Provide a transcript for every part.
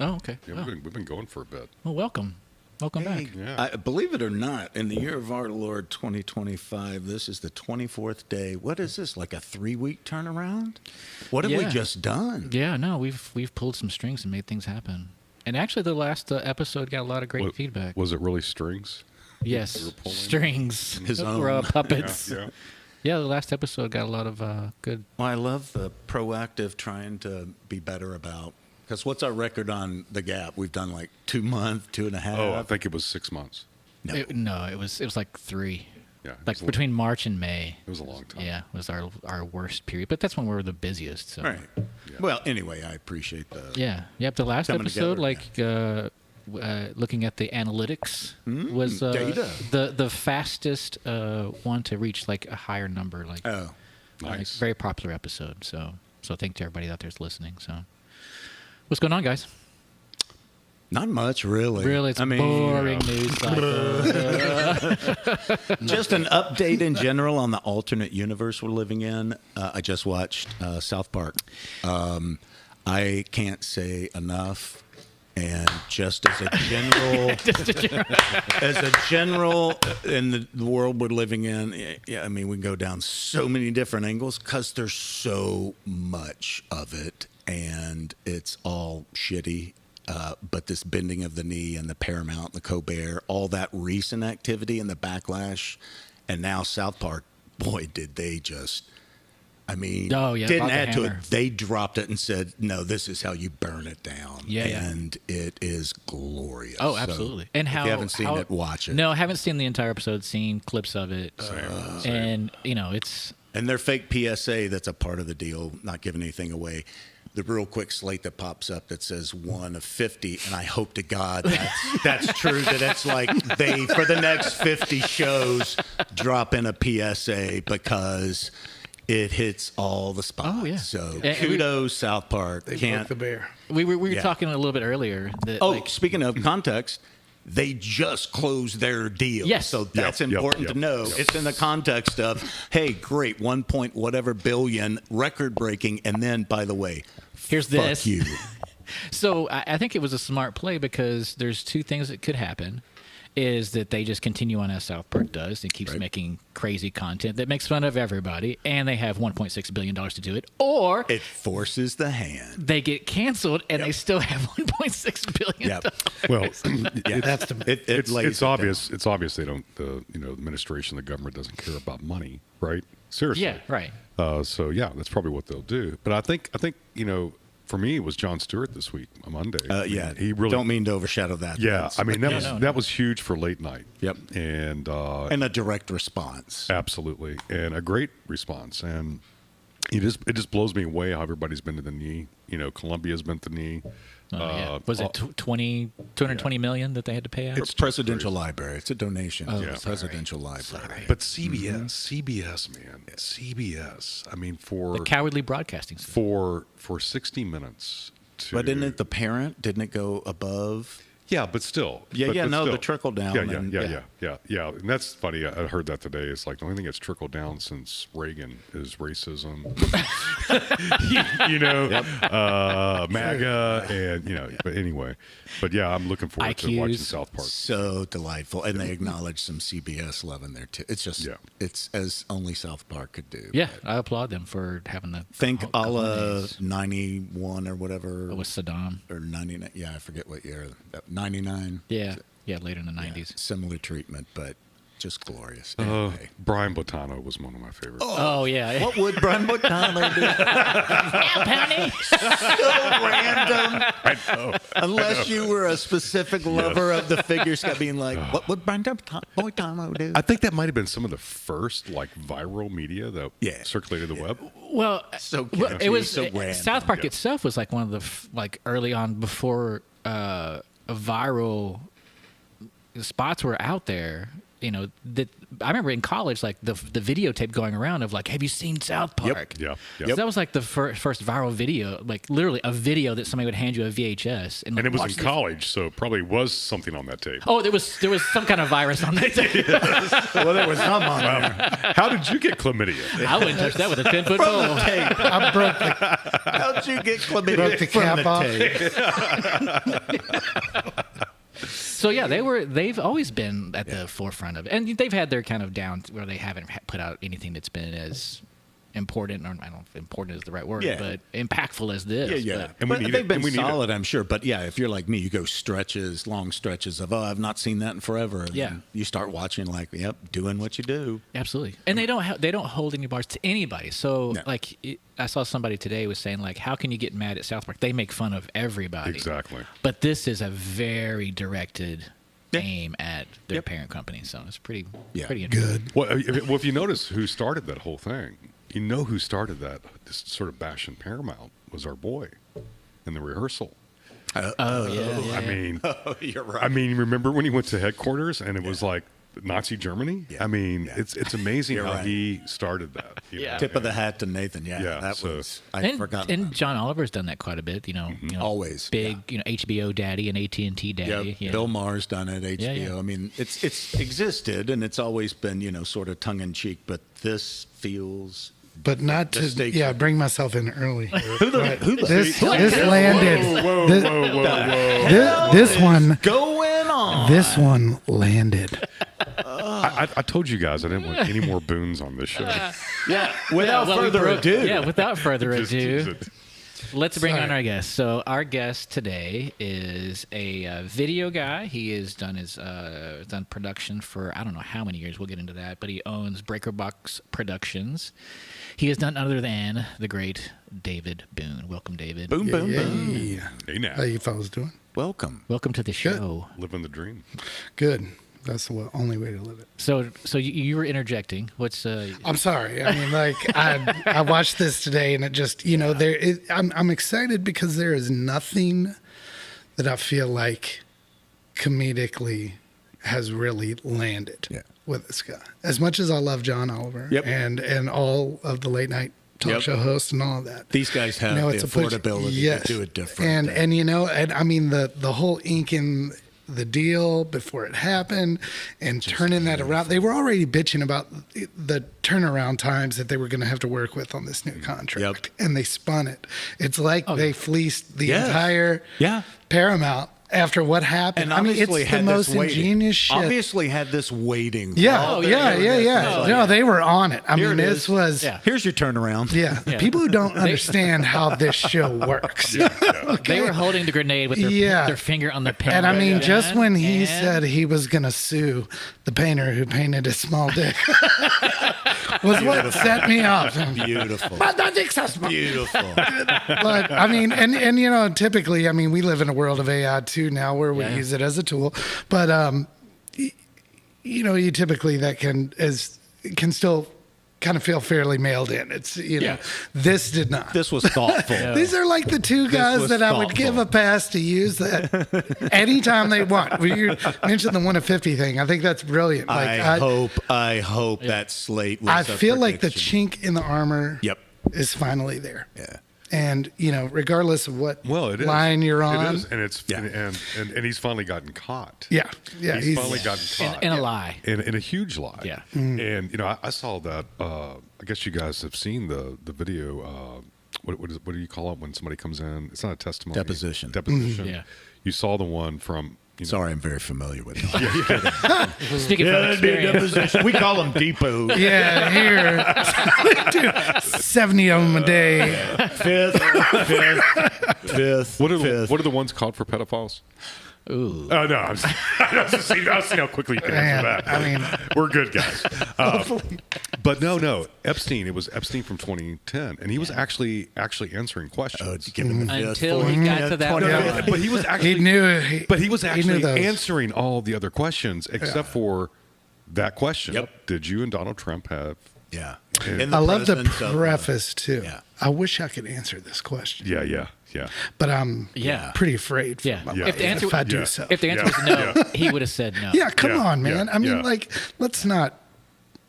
Oh, okay. Yeah, Oh. we've been going for a bit. Well, welcome. Welcome back. Yeah. Believe it or not, in the year of our Lord 2025, this is the 24th day. What is this, like a 3-week turnaround? What have we Yeah. just done? Yeah, no, we've pulled some strings and made things happen. And actually, the last episode got a lot of great feedback. Was it really strings? Yes, you were pulling? strings. His We're own. puppets. Yeah. Yeah, the last episode got a lot of good. Well, I love the proactive trying to be better about. Because what's our record on the gap? We've done like 2 months, 2.5. Oh, I think it was 6 months. No. It was like 3. Yeah. It Like was between March and May. It was a long time. Yeah, was our worst period. But that's when we were the busiest. So. Right. Well, anyway, I appreciate the. Yeah. Yep. The last Coming episode, together, looking at the analytics, was data. the fastest one to reach like a higher number. Like, Oh. like, Nice. very popular episode. So thank to everybody out there's listening. So, what's going on, guys? Not much, really. Really, it's boring news cycle. Just an update in general on the alternate universe we're living in. I just watched South Park. I can't say enough. And just as a general, in the world we're living in, yeah, I mean, we can go down so many different angles because there's so much of it, and it's all shitty. But this bending of the knee and the Paramount and the Colbert, all that recent activity and the backlash, and now South Park, boy, did they just, I mean, didn't brought the add to hammer. it. They dropped it and said, no, this is how you burn it down. Yeah, yeah. And it is glorious. Oh, So, absolutely. And if how you haven't seen how- it, watch it. No, I haven't seen the entire episode. Seen clips of it, and it's And their fake PSA that's a part of the deal, not giving anything away. The real quick slate that pops up that says 1 of 50, and I hope to God that's true, that it's like they, for the next 50 shows, drop in a PSA because it hits all the spots. Oh, yeah. So And kudos, South Park. They Can't. broke the bear. we were Yeah. talking a little bit earlier. That, Oh, like, speaking of context, they just closed their deal. Yes. So that's Yep, important yep, to know. yep. It's in the context of, hey, great, 1 point whatever billion, record breaking, and then, by the way, here's fuck this. you. So I think it was a smart play because there's two things that could happen. Is that they just continue on as South Park does and keeps Right. making crazy content that makes fun of everybody, and they have $1.6 billion to do it, or It forces the hand. they get canceled and they still have $1.6 billion. Yep. Well, Yeah, That's the. it lays it's it obvious. It's obvious they don't. The administration, the government doesn't care about money, right? Seriously. Yeah, right. So yeah, that's probably what they'll do. But I think for me, it was Jon Stewart this week on Monday. I mean, Yeah, he really don't mean to overshadow that. Yeah, That's- I mean that Yeah, was no, that was huge for late night. Yep. And and a direct response. absolutely, and a great response. And it just blows me away how everybody's been to the knee. Columbia's been to the knee. Yeah. Was it 220 million that they had to pay out? It's presidential library. It's a donation. Oh, to the sorry. presidential library. But CBS, man, CBS. I mean, the cowardly broadcasting system. for 60 minutes. But isn't it the parent? Didn't it go above? Yeah, but still. Yeah, but no, still. the trickle down. Yeah, and- yeah. And that's funny. I heard that today. It's like the only thing that's trickled down since Reagan is racism. MAGA, and But anyway, but yeah, I'm looking forward to watching IQs. South Park. So delightful. And they acknowledge some CBS love in there, too. It's just, Yeah. it's as only South Park could do. Yeah, I applaud them for having the Think a couple la days. 91 or whatever. It was Saddam. Or 99. Yeah, I forget what year. 99. Yeah, later in the Yeah, 90s. similar treatment, but just glorious. Uh, Anyway. Brian Botano was one of my favorites. Oh, yeah. What would Brian McDonald do? So random. I know. Unless you were a specific lover of the figure, Scott, being like, what would Brian McDonald do? I think that might have been some of the first viral media that circulated the web. Well, So well, catchy, it was so random. South Park Yeah. itself was like one of the early on before viral spots were out there. that I remember in college, like the videotape going around of like, have you seen South Park? Yeah. So that was like the first viral video, like literally a video that somebody would hand you a VHS, And it was in college, so probably was something on that tape. Oh, there was some kind of virus on that tape. Well, there was some on there. How did you get chlamydia? I wouldn't touch that with a 10-foot pole. I broke the, How'd you get chlamydia broke the from cap tape? off. So yeah, they've always been at the forefront of it, and they've had their kind of down where they haven't put out anything that's been as important, or I don't know if important is the right word, Yeah. but impactful as this. Yeah. But, And we But need they've it. been And we need solid, I'm sure. But yeah, if you're like me, you go long stretches of, I've not seen that in forever. And Yeah. then you start watching like, yep, doing what you do. absolutely, and they don't hold any bars to anybody. So No. like I saw somebody today was saying like, how can you get mad at South Park? They make fun of everybody. Exactly. But this is a very directed Yeah. aim at their Yep. parent company, so it's pretty Yeah. pretty interesting. Good. Well, if you notice who started that whole thing, you know who started that, this sort of bashing Paramount, was our boy in the rehearsal. Oh yeah. I mean, Oh, you're right. I mean, remember when he went to headquarters and it was like Nazi Germany? Yeah. I mean, Yeah. it's amazing You're how right. he started that. you Yeah. know, Tip of the and- hat to Nathan. Yeah, Yeah, that so- was, I and, forgot. and about John Oliver's done that quite a bit. You know, Always, big, HBO daddy and AT&T it. daddy. Yep. you know. Bill Maher's done it, HBO. yeah. I mean, it's existed and it's always been, sort of tongue in cheek, but this feels. But not The to, stakes yeah, are- bring myself in early. Who the This landed. Whoa, This- whoa, whoa, whoa. This one, going on? this one landed. I told you guys I didn't want any more Boones on this show. Yeah, without Well, we further broke- ado. Yeah, without further Just- ado, let's bring on Sorry. our guest. So our guest today is a video guy. He has done done production for I don't know how many years. We'll get into that. But he owns Breaker Box Productions. He has none other than the great David Boone. Welcome, David. Boom, boom, boom. Hey. Hey now, How you fellas doing? Welcome. Welcome to the show. living the dream. Good. That's the only way to live it. So you were interjecting. What's I'm sorry. I mean, like I watched this today, and it just I'm excited because there is nothing that I feel like comedically has really landed Yeah. with this guy. As much as I love John Oliver Yep. and all of the late night talk Yep. show hosts and all of that. These guys have the it's a push- affordability to do it different. And I mean the whole inking the deal before it happened and turning that around. They were already bitching about the turnaround times that they were going to have to work with on this new contract, and they spun it. It's like they fleeced the Yes. entire Yeah. Paramount after what happened. And I mean, obviously it's the had most this waiting. ingenious shit. Obviously had this waiting. Yeah, while they're yeah. doing this. No, they were on it. I Here mean, it this is. was. Yeah. Here's your turnaround. Yeah, people who don't understand how this show works. They were holding the grenade with their finger on the pen. And I mean, just when he And- said he was going to sue the painter who painted his small dick was what set me off. Beautiful. But the dick's so small. Beautiful. But I mean, and typically, I mean, we live in a world of AI too now where we use it as a tool. But you typically that can still kind of feel fairly mailed in. It's this did not. This was thoughtful. These are like the two guys was that I would give a pass to use that anytime they want. You mentioned the 1 of 50 thing. I think that's brilliant. Like, I hope that slate was I a feel like the prediction. chink in the armor Yep. is finally there. Yeah. And, regardless of what It is. line you're on. It is, and it's and he's finally gotten caught. Yeah. He's finally gotten caught in a lie. in a huge lie. Yeah. And I saw that. I guess you guys have seen the video. What do you call it when somebody comes in? It's not a testimony. Deposition. Deposition. Yeah. You saw the one from. Sorry, I'm very familiar with it. Speaking from experience. We call them depot. Yeah, here. Dude, 70 of them a day. Fifth. What are the ones called for pedophiles? Ooh. Oh no! I was just seeing how quickly you can Man, answer that. I mean, We're good guys. But no, Epstein. It was Epstein from 2010, and he was actually answering questions. Give him the fifth, Until he fourth, got to that fifth, one. 25th. But he was actually he knew. But he was knew actually those. answering all the other questions except for that question. Yep. Did you and Donald Trump have? Yeah. And In I love the presence of, preface, too. yeah. I wish I could answer this question. Yeah. But I'm Yeah. pretty afraid for Yeah. my Yeah. life If the answer- if I do Yeah. so. If the answer was no, he would have said no. Yeah, come Yeah, on, man. yeah, I mean, yeah. like, let's not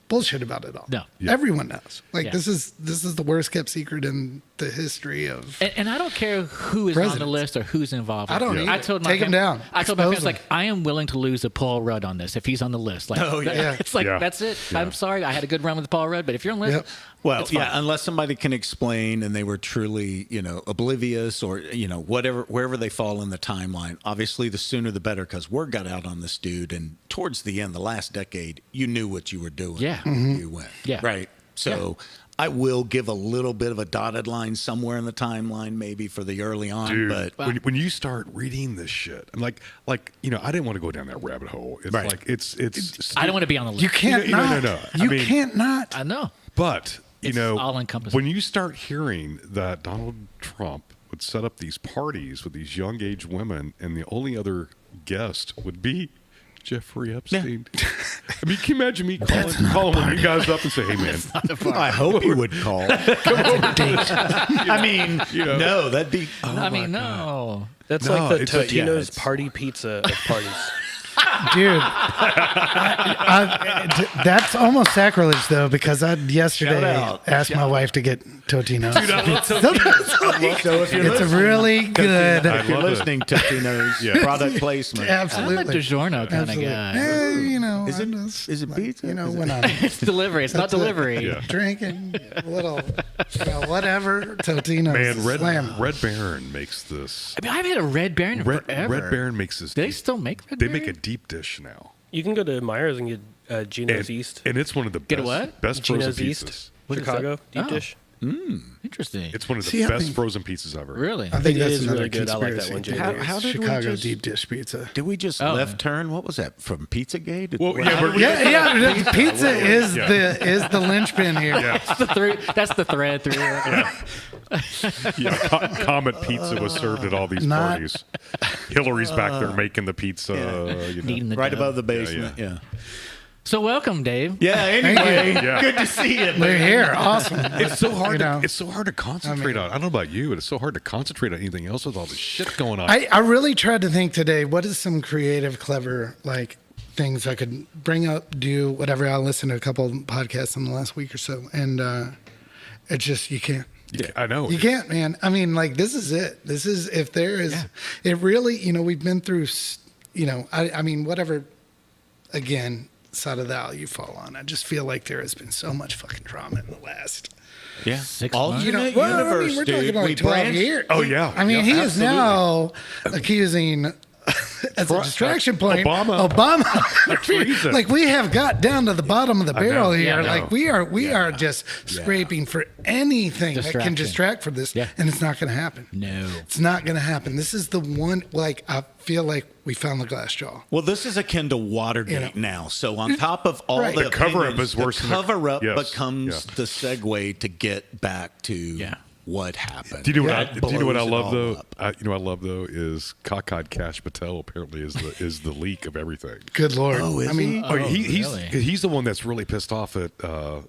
bullshit about it all. No. Yeah. Everyone knows. Like, Yeah. this is the worst kept secret in the history of. And I don't care who is on the Presidents. list or who's involved. I don't Yeah. either. I told my Take him down. I told my Expose parents, like, I am willing to lose to Paul Rudd on this if he's on the list. Like, Oh, yeah. it's like Yeah. that's it. Yeah. I'm sorry, I had a good run with Paul Rudd, but if you're on the list, Yep. Well, it's fine. yeah, unless somebody can explain and they were truly, oblivious or, whatever, wherever they fall in the timeline. Obviously, the sooner the better because word got out on this dude. And towards the end, the last decade, you knew what you were doing. Yeah. when You went. Yeah. Right. So I will give a little bit of a dotted line somewhere in the timeline, maybe for the early on. Dude, But when you start reading this shit, and like I didn't want to go down that rabbit hole. It's Right. like it's. I don't want to be on the list. You can't No, no, not. no. I You mean- can't not. I know. But It's all-encompassing. when you start hearing that Donald Trump would set up these parties with these young age women, and the only other guest would be Jeffrey Epstein. I mean, can you imagine me calling one of you guys up and say, "Hey, man, I hope he would call. I mean, no, that'd be. I mean, no. That's No, like the it's Totino's it's- party pizza of parties. Dude, that's almost sacrilege though, because I Shout yesterday out. asked my wife to get Totino's. Dude, I love Totino's. So if you're It's a really good. I if you're love it. listening, Totino's Yeah. product placement. I'm a Absolutely. DiGiorno kind of Absolutely. guy. Is Is it- I'm just, is it pizza? Is it- when I'm It's delivery. It's not delivery. Yeah. drinking a little, whatever, Totino's. Man, Slam. Red Baron makes this. I mean, I've had a Red Baron forever. Red Baron makes this. Do they deep- still make Red They Baron? make a deep dish now. You can go to Myers and get Gino's East. And it's one of the Get a best, what? best frozen Gino's pizzas. East, What is Chicago, that? deep Oh. dish. Interesting. It's one of the See, I best think- frozen pizzas ever. Really? I think It that's is another really good. I like that conspiracy one, theory. Jay. How did we Chicago just- deep dish pizza. Did we just left turn? What was that from Pizzagate? Well, yeah, but Yeah, pizza is Yeah. the linchpin here. That's the thread through it. Yeah, Comet Pizza was served at all these Not- parties. Hillary's back there making the pizza. You know. Kneading the right dough. above the basement. yeah. So welcome, Dave. Yeah. Anyway, Yeah. good to see you. We're here. Awesome. It's so hard. You know. It's so hard to concentrate on. I don't know about you, but it's so hard to concentrate on anything else with all this shit going on. I really tried to think today, what is some creative, clever, like things I could bring up, do, whatever. I listened to a couple podcasts in the last week or so, and it's just, you can't. I know. You can't, man. I mean, like, this is it. This is, if there is, it really, we've been through, I mean, whatever, again, side of the aisle you fall on. I just feel like there has been so much fucking drama in the last. Yeah. 6 months. Alternate Well, universe, we're dude. talking like We 12 branched- years. Oh, yeah. I mean, Yeah, he is absolutely. now accusing, as a distraction point, Obama. Treason. like, we have got down to the bottom of the barrel know. here. Yeah, I Like, we are just scraping for anything that can Distraction. distract from this, Yeah. and it's not going to happen. No. It's not going to happen. This is the one, like, I feel like we found the glass jaw. Well, this is akin to Watergate now. So on top of all Right. the The cover-up opinions, is worse The than the- cover-up Yes. becomes Yeah. the segue to get back to what happened. Do you know That what? Do you know what I blows it love all though? up. You know what I love though is Kakad Cash Patel apparently is the leak of everything. Good Lord. Oh, is I mean, he? Oh, he's really? he's the one that's really pissed off at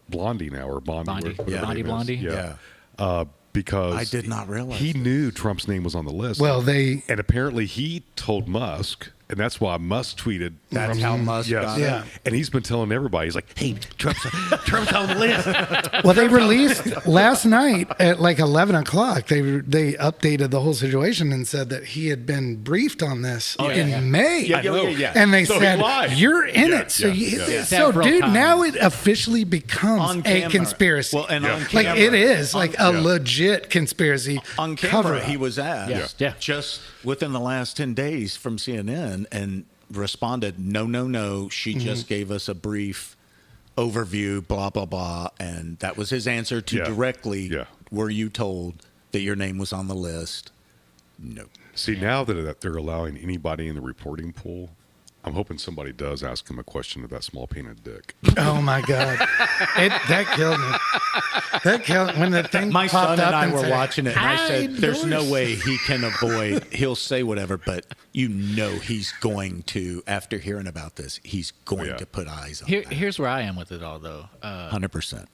Blondie now or Bondi. Bondi. whatever Yeah. her name is. Blondie? Yeah. Yeah. Because I did not realize he this. knew Trump's name was on the list. well, they, and apparently he told Musk, and that's why Musk tweeted. That's how Musk Yes. got Yeah. it. And he's been telling everybody, he's like, "Hey, Trump's on the list." well, they released last night at like 11 o'clock. They updated the whole situation and said that he had been briefed on this in May. Yeah, yeah. And they So he said, lied. you're in Yeah, it. So, yeah. so Several dude, times. now it officially becomes On a camera. conspiracy. Well, and Yeah. on like camera. it is like a yeah. legit conspiracy. On cover camera, up. he was asked Yeah. just within the last 10 days from CNN and responded, no. She just gave us a brief overview, blah, blah, blah. And that was his answer to Yeah. directly, Yeah. were you told that your name was on the list? No. See, now that they're allowing anybody in the reporting pool, I'm hoping somebody does ask him a question of that small painted dick. Oh my God. That killed me. That killed when the thing My popped son up and I were said, watching it, and I said, "There's no endorse. way he can avoid. He'll say whatever, but he's going to. After hearing about this, he's going Yeah. to put eyes on Here, that. here's where I am with it all, though. 100%.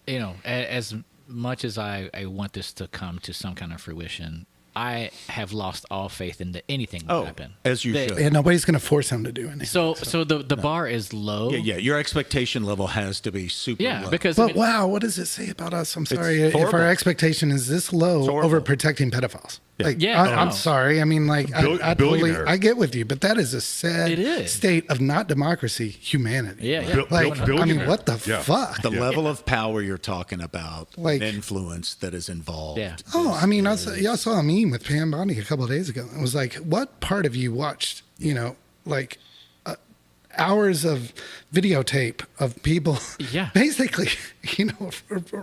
As much as I want this to come to some kind of fruition, I have lost all faith into anything that happen. As you should. And nobody's going to force him to do anything. So the bar is low. Yeah. Your expectation level has to be super low. Because But wow, what does it say about us? I'm sorry if horrible. our expectation is this low horrible. over protecting pedophiles. Yeah. Like, Yeah, I'm no. sorry. I mean, like, I totally, Billionaires. I get with you, but that is a sad It is. state of not democracy, humanity. Yeah, yeah. Like, I mean, Billionaires. what the Yeah. fuck? The level of power you're talking about, Like- and influence that is involved. Yeah. Oh, I mean, y'all saw a meme with Pam Bondi a couple of days ago. It was like, what part of you watched, like hours of videotape of people Yeah. basically,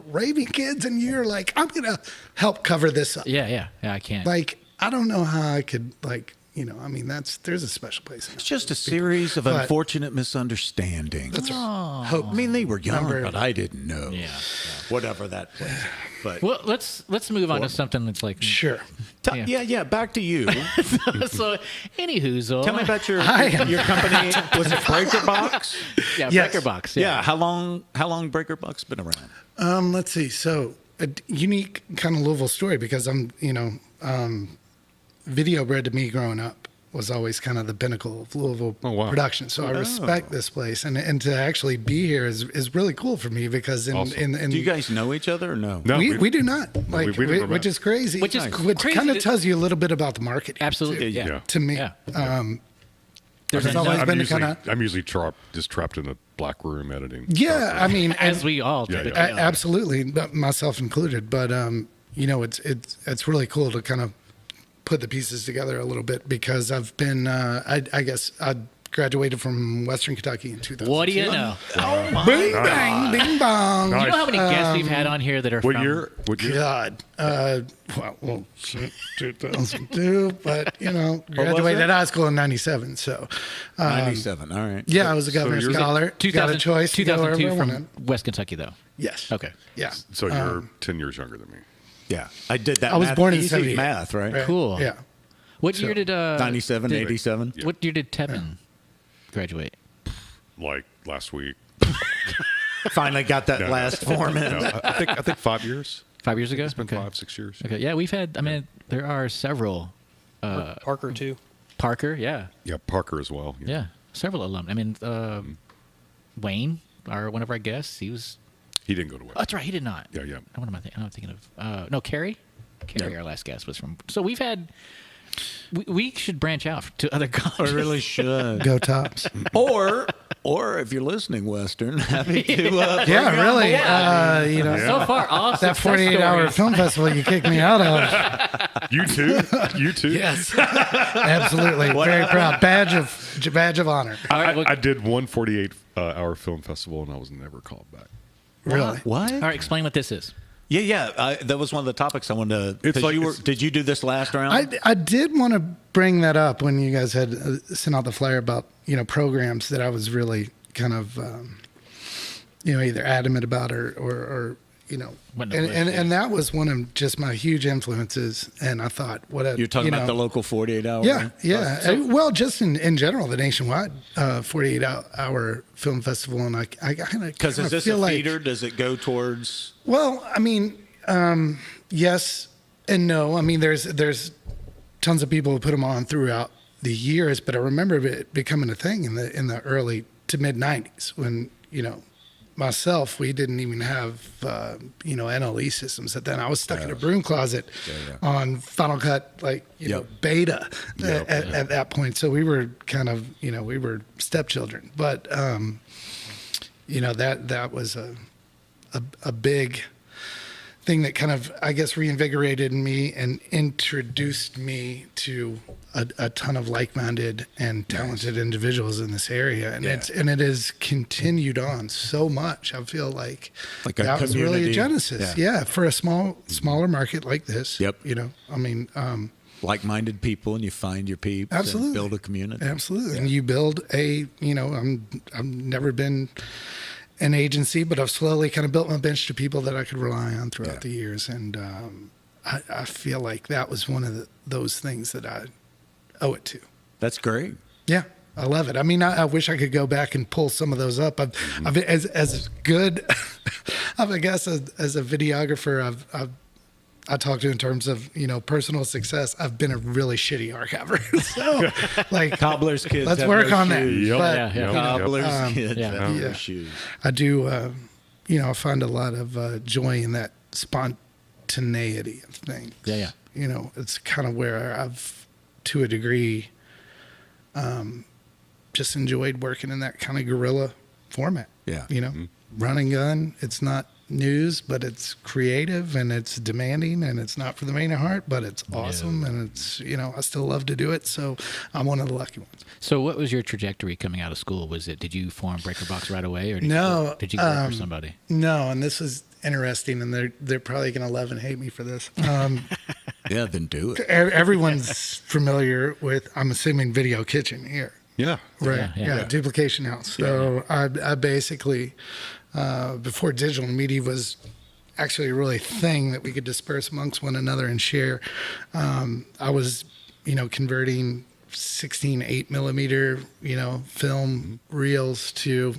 raping kids, and you're like, I'm going to help cover this up. Yeah, I can't. Like, I don't know how I could, I mean, there's a special place. It's just a series of But- unfortunate misunderstandings. That's right. Hope. I mean, they were young, Number- but I didn't know. Yeah. Whatever that was. But Well, let's move on to something that's like Sure. yeah, back to you. So, anywho's Tell me about your am- your company. Was it Breaker Box? yeah, Yes. Breaker Box. Yeah. How long Breaker Box been around? Let's see. So a unique kind of Louisville story, because I'm, video bred to me growing up was always kind of the pinnacle of Louisville production. So I respect this place, and to actually be here is really cool for me, because in Do you guys know each other or no? No, we do not, we never met. which is crazy. Which is which crazy. kind of tells you a little bit about the market. Absolutely. too, Yeah. To me, Yeah. There's There's always enough- been usually, kind of I'm usually just trapped in a black room editing. I mean, as we all Yeah, typically yeah. are. absolutely, myself included. But it's really cool to kind of put the pieces together a little bit, because I've been I guess I graduated from Western Well, in 2000. What do you know? Bing bang, bing bong. Nice. You know how many guests we've had on here that are What from year? What year? God, well, shit, 2002, but graduated high school in '97. So, 97. All right. yeah, I was a governor's you're- scholar. Got a choice to go wherever 2002 I from wanted. West Kentucky, though. Yes. Okay. Yeah. So you're 10 years younger than me. Yeah. I did that. I was math, born in easy 78. math, right? Right. Cool. Yeah. What year did 97, 87. What year did Tevin graduate? Like last week. Finally got that No, last form in. No, I think 5 years. 5 years ago. It's been Okay. 5-6 years. Okay. Yeah, we've had. I mean, there are several. Parker too. Parker. Yeah. Yeah, Parker as well. Yeah. Several alumni. I mean, Wayne, one of our guests. He was. He didn't go to West. Oh, that's right. He did not. Yeah, yeah. What am I thinking? I'm thinking of. No, Carrie. Carrie, our last guest was from. So we've had. We should branch out to other colleges. I really should. Go Tops. Or if you're listening, Western, happy to. Yeah, really. So far, all That success 48-hour stories. film festival you kicked me out of. You too? You too? Yes, absolutely. Very proud. Badge of honor. All right, well, I did one 48-hour film festival, and I was never called back. Really. What? all right, explain what this is. Yeah. That was one of the topics I wanted to. It's like- Did you do this last round? I did want to bring that up when you guys had sent out the flyer about programs that I was really kind of either adamant about or Went to the list, and that was one of just my huge influences. And I thought, what a You're talking about the local 48-hour. yeah. Well, just in general, the nationwide 48-hour film festival, and I kind of Because is this feel a like, feeder? Does it go towards? well, I mean, yes and no. I mean, there's tons of people who put them on throughout the years, but I remember it becoming a thing in the early to mid '90s when myself, we didn't even have NLE systems at then. I was stuck in a broom closet on Final Cut, beta at that point. So we were kind of we were stepchildren, but that was a big thing that kind of, I guess, reinvigorated me and introduced me to a ton of like-minded and talented individuals in this area, and it has continued on so much. I feel like a that was really a community. genesis, for a smaller market like this. Yep. I mean, Like-minded people, and you find your peeps. Absolutely. And build a community. absolutely, and you build I've never been an agency, but I've slowly kind of built my bench to people that I could rely on throughout the years. And I feel like that was one of those things that I owe it to. That's great. Yeah, I love it. I mean, I wish I could go back and pull some of those up. I've as good. I guess as a videographer, I talk to in terms of personal success. I've been a really shitty archiver. So like Cobbler's kids. let's have work no on that. shoes. Yep. But, Yeah. Cobbler's kids yeah. have no Yeah. shoes. I do, I find a lot of joy in that spontaneity of things. Yeah. It's kind of where I've, to a degree, just enjoyed working in that kind of guerrilla format. Yeah. Run and gun. It's not news, but it's creative and it's demanding and it's not for the faint of heart, but it's awesome and it's, I still love to do it. So I'm one of the lucky ones. So what was your trajectory coming out of school? Did you form Breaker Box right away, or did you work for somebody? No, and this is interesting, and they're probably going to love and hate me for this. Yeah, then do it. Everyone's familiar with, I'm assuming, Video Kitchen here. Yeah. Right. Yeah. Duplication House. So I basically, before digital media was actually a really thing that we could disperse amongst one another and share, I was, converting 16 8mm, film reels to,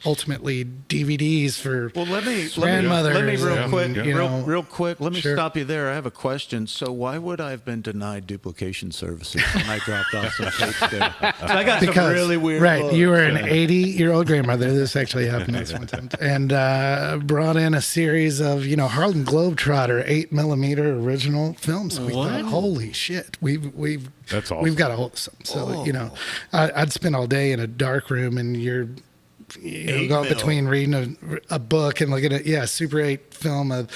ultimately DVDs for grandmothers. Let me real quick, Yeah. real quick. Let me Sure. stop you there. I have a question. So why would I have been denied duplication services when I dropped off some tapes there? So I got some really weird. Right, looks. you were an 80-year-old grandmother. This actually happened this one time, and brought in a series of Harlem Globetrotter 8mm original films. We thought, holy shit, we've That's awesome. we've got a hold of something. So I'd spend all day in a dark room, and you're going between reading a book and looking at Super 8 film of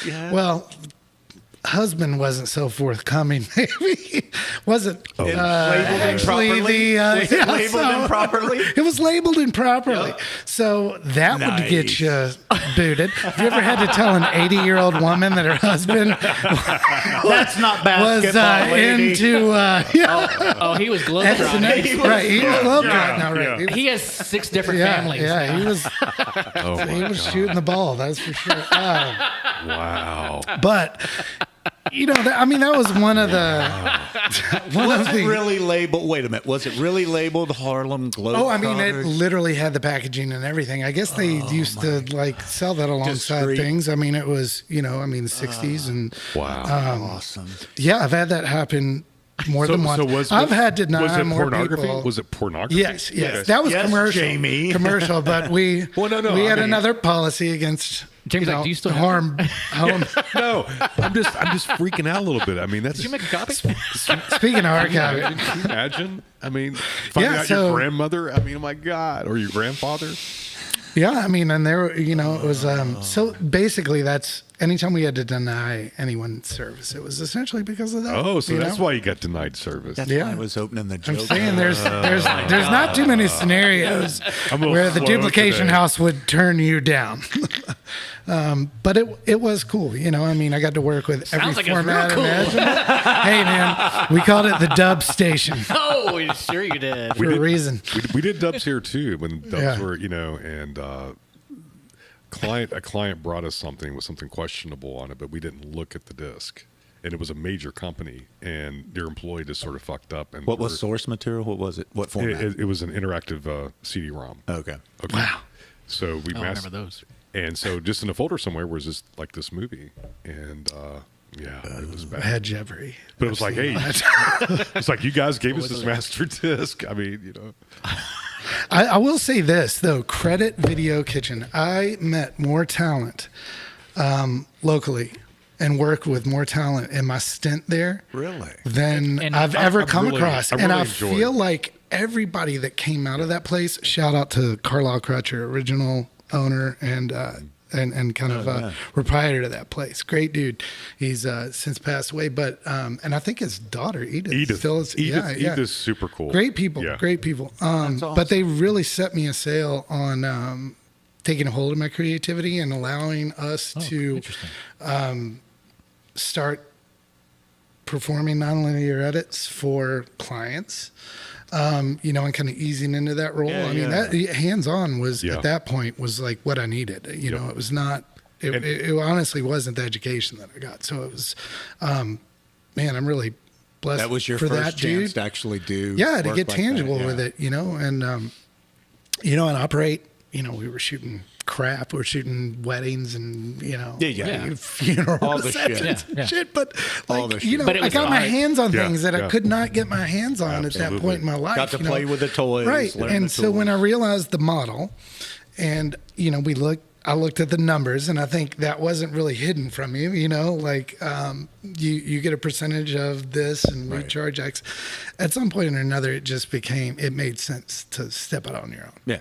husband wasn't so forthcoming. Maybe wasn't Labeled actually improperly? Was it labeled improperly? It was labeled improperly. So that would get you booted. Have you ever had to tell an 80-year-old woman that her husband That's not was basketball, lady. into Oh, he was X and Globetrotting. X? Right, he was Globetrotting. No, right. Yeah. He has 6 different Yeah, families. yeah, he was Oh, he my was God. shooting the ball. That's for sure. Wow. But that was one of the Was it really labeled? Wait a minute. Was it really labeled Harlem Globetrotters? Oh, I mean, it literally had the packaging and everything. I guess they used to sell that alongside Discreet. things. I mean, it was the 60s and Wow. awesome. yeah, I've had that happen more than once. I've had to deny was it more pornography? people. Was it pornography? Yes, that was Yes, commercial. Jamie. Commercial, but we Well, no, we I had mean- another policy against Jamie's like, do you still have harm. No, I'm just freaking out a little bit. I mean, that's Did you make a copy? Speaking of archiving, Can you imagine? I mean, finding out so- your grandmother. I mean, oh my God, or your grandfather. yeah, I mean, and there, it was so basically that's anytime we had to deny anyone service, it was essentially because of that. Oh, so you that's know? why you got denied service. That's Yeah. why I was opening the joke. I'm saying there's not too many scenarios I'm a little where the slow duplication today. house would turn you down. But it was cool. I mean, I got to work with every Sounds like it's format real cool. imaginable. Hey, man, we called it the dub station for Oh, sure you did. a reason. We did dubs here too when dubs Yeah. were, and a client brought us something with something questionable on it, but we didn't look at the disc. And it was a major company, and their employee just sort of fucked up. And What was source material? What was it? What format? it was an interactive CD-ROM. Okay. Okay. Wow. So we Oh, I mass- remember those. And so just in a folder somewhere was just like this movie, and it was bad. I had Jeopardy. But it was like, hey, it's like you guys gave us this master disc. I mean, I will say this though, credit Video Kitchen. I met more talent locally and worked with more talent in my stint there Really? than And I've I- ever I'm come really- across. I And I really enjoyed feel it. like everybody that came out of that place, shout out to Carlisle Crutcher, original owner and kind of proprietor to that place. Great dude. He's since passed away, but and I think his daughter Edith still is. Edith's super cool. Great people, Yeah. great people. awesome. But they really set me a sail on taking a hold of my creativity and allowing us to Interesting. start performing non-linear edits for clients. And kind of easing into that role. Yeah, I mean, yeah. that hands-on was Yeah. at that point was like what I needed. It was not. And- It honestly wasn't the education that I got. So it was, man, I'm really blessed. That was your for first that, chance dude. to actually do. Yeah, to work get like tangible that, with yeah. it, and and operate. We were shooting crap. We're shooting weddings and Yeah. funeral All the shit. receptions and Yeah. shit. But All the shit. But it I was got my art. hands on Yeah, things that I yeah. could not get my hands on at that Absolutely. point in my life. Got to play with the toys. Right. learn And the so when I tools. realized the model, and I looked at the numbers, and I think that wasn't really hidden from you. You get a percentage of this, and we Right. charge X. At some point or another, it made sense to step out on your own. Yeah.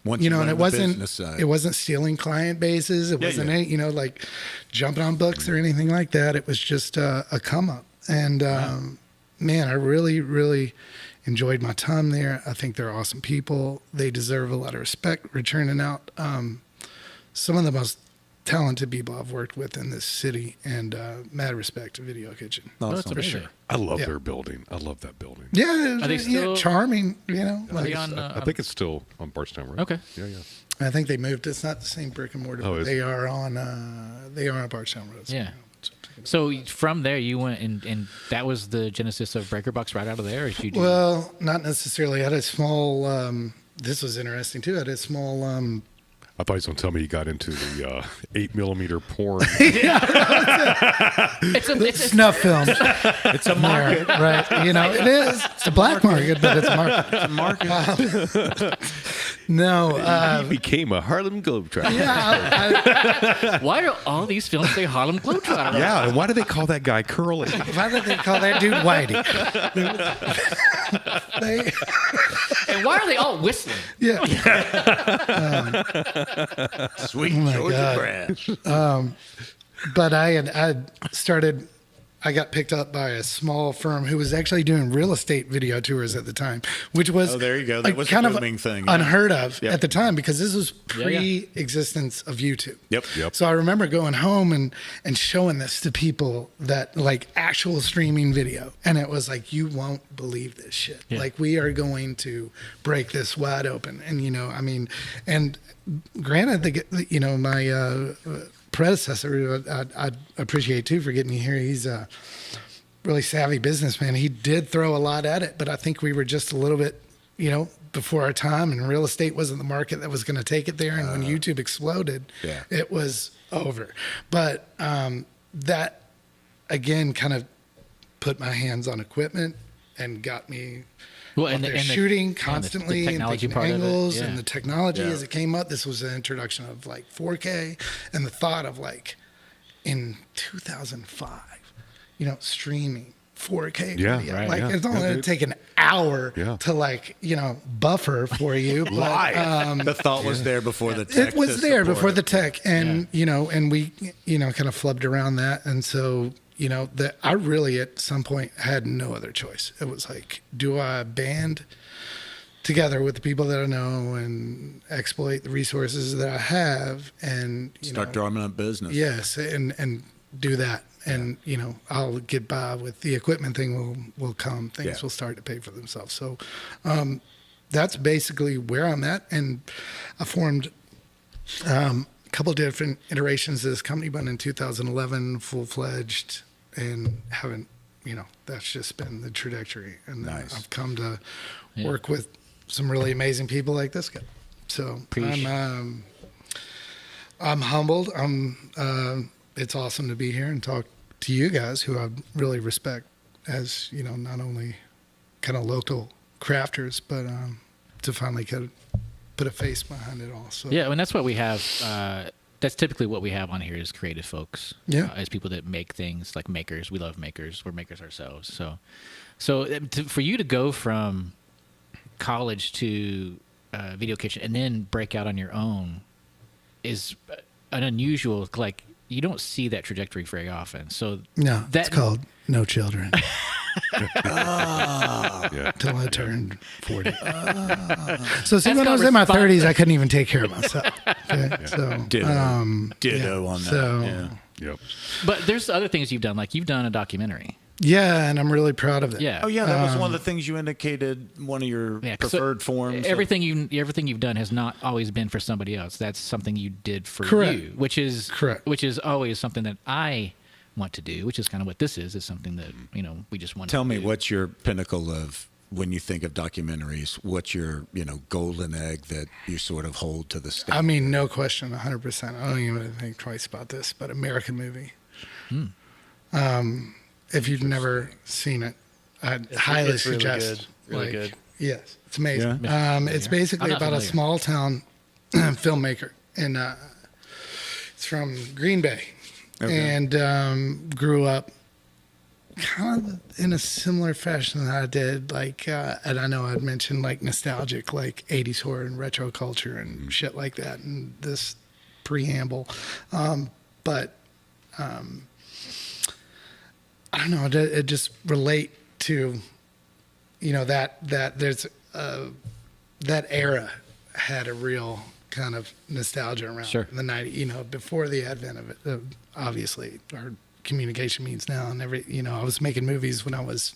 Once And learn it the business side. wasn't stealing client bases. It wasn't yeah. any, like jumping on books or anything like that. It was just a come up. And man, I really, really enjoyed my time there. I think they're awesome people. They deserve a lot of respect. We're churning out some of the most talented people I've worked with in this city, and mad respect to Video Kitchen. That's Awesome. amazing. I love Yeah. their building. I love that building. Yeah, Are they still- charming? Are they Like, on, I think it's still on Bardstown Road. Okay. Yeah, yeah. I think they moved. It's not the same brick and mortar. Oh, But is they are on Bardstown Road. Yeah. So from there, you went and that was the genesis of Breaker Box right out of there? Or did you do Well, not necessarily. I had a small. This was interesting too. I had a small. I thought he was going to tell me he got into the 8mm porn. it's Snuff films. It's a market. Right. It is. It's a black market, but it's a market. It's a market. No. he became a Harlem Globetrotter. Yeah. why do all these films say Harlem Globetrotter? Yeah, and why do they call that guy Curly? Why did they call that dude Whitey? They, And why are they all whistling? yeah. Sweet my Georgia God. Brass. But I got picked up by a small firm who was actually doing real estate video tours at the time, which was Oh, there you go. That was a kind of booming thing, yeah. unheard of Yeah. at the time, because this was Yeah. pre-existence of YouTube. Yep. So I remember going home and showing this to people, that like actual streaming video, and it was like, you won't believe this shit. Yeah. Like, we are going to break this wide open, and and granted, my predecessor, I appreciate too for getting me here. He's a really savvy businessman. He did throw a lot at it, but I think we were just a little bit, before our time, and real estate wasn't the market that was going to take it there. And when YouTube exploded, Yeah. it was over. But that again kind of put my hands on equipment and got me Well, out there the- shooting the constantly, technology and part thinking of it, angles yeah. and the technology Yeah. as it came up. This was an introduction of like 4K, and the thought of like in 2005, streaming 4K Yeah, video. right, Like yeah. it's only Yeah, going to dude. take an hour Yeah. to buffer for you. But, The thought was there before the tech. it was to there support before it. the tech, and and we kind of flubbed around that, and so that I really at some point had no other choice. It was like, do I band together with the people that I know and exploit the resources that I have, and Start drumming up business. yes, and do that, and I'll get by with the equipment thing. Will come, things Yeah. will start to pay for themselves. So that's basically where I'm at, and I formed a couple different iterations of this company, but in 2011, full-fledged, and haven't, that's just been the trajectory. And then Nice. I've come to work with some really amazing people like this guy. So I'm humbled. It's awesome to be here and talk to you guys, who I really respect as, not only kind of local crafters, but to finally kind of put a face behind it all. So Yeah, and that's what we have. That's typically what we have on here is creative folks. Yeah. As people that make things, like makers. We love makers. We're makers ourselves. So for you to go from college to Video Kitchen and then break out on your own is an unusual, like, you don't see that trajectory very often. So no, that it's called No Children. Yeah. Till I turned 40. So see, That's when I called was in my respons- 30s, I couldn't even take care of myself. Okay? So Ditto. Ditto yeah. on that. So yeah. Yep. But there's other things you've done, like you've done a documentary. yeah, and I'm really proud of it. Yeah. Oh yeah, that was one of the things you indicated. One of your Yeah, 'cause preferred forms. Everything you've done has not always been for somebody else. That's something you did for Correct. you, which is Correct. Which is always something that I want to do, which is kind of what this is something that we just want. Tell to me, do. what's your pinnacle of when you think of documentaries? What's your, golden egg that you sort of hold to the stake? I mean, no question, 100%. I don't even think twice about this, but American movie. If you've never seen it, I'd highly it's really suggest. good. Really good. Yes, it's amazing. Yeah? It's basically I'm not about a familiar. small town filmmaker, and it's from Green Bay, and grew up kind of in a similar fashion that I did. Like, and I know I'd mentioned like nostalgic, like 80s horror and retro culture and shit like that, and this preamble, but. I don't know. It just relate to, that there's that era had a real kind of nostalgia around Sure. in the 90s. Before the advent of it, obviously our communication means now, and I was making movies when I was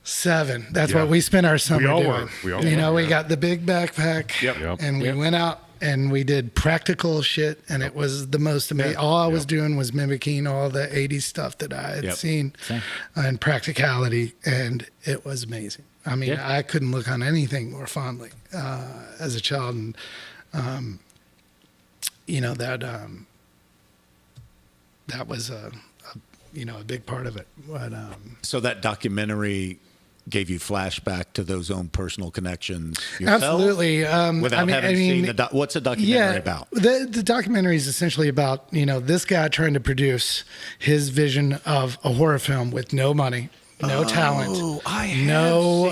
7. That's Yeah. what we spent our summer We all doing. were. We all were, we yeah. got the big backpack, Yep. and we went out. And we did practical shit, and it was the most amazing. All I was doing was mimicking all the 80s stuff that I had seen Same. in practicality, and it was amazing. I mean, Yeah. I couldn't look on anything more fondly as a child, and that was a big part of it. But So that documentary gave you flashback to those own personal connections yourself? absolutely. Without having seen what's a documentary about? The documentary is essentially about, this guy trying to produce his vision of a horror film with no money, no talent, I have no,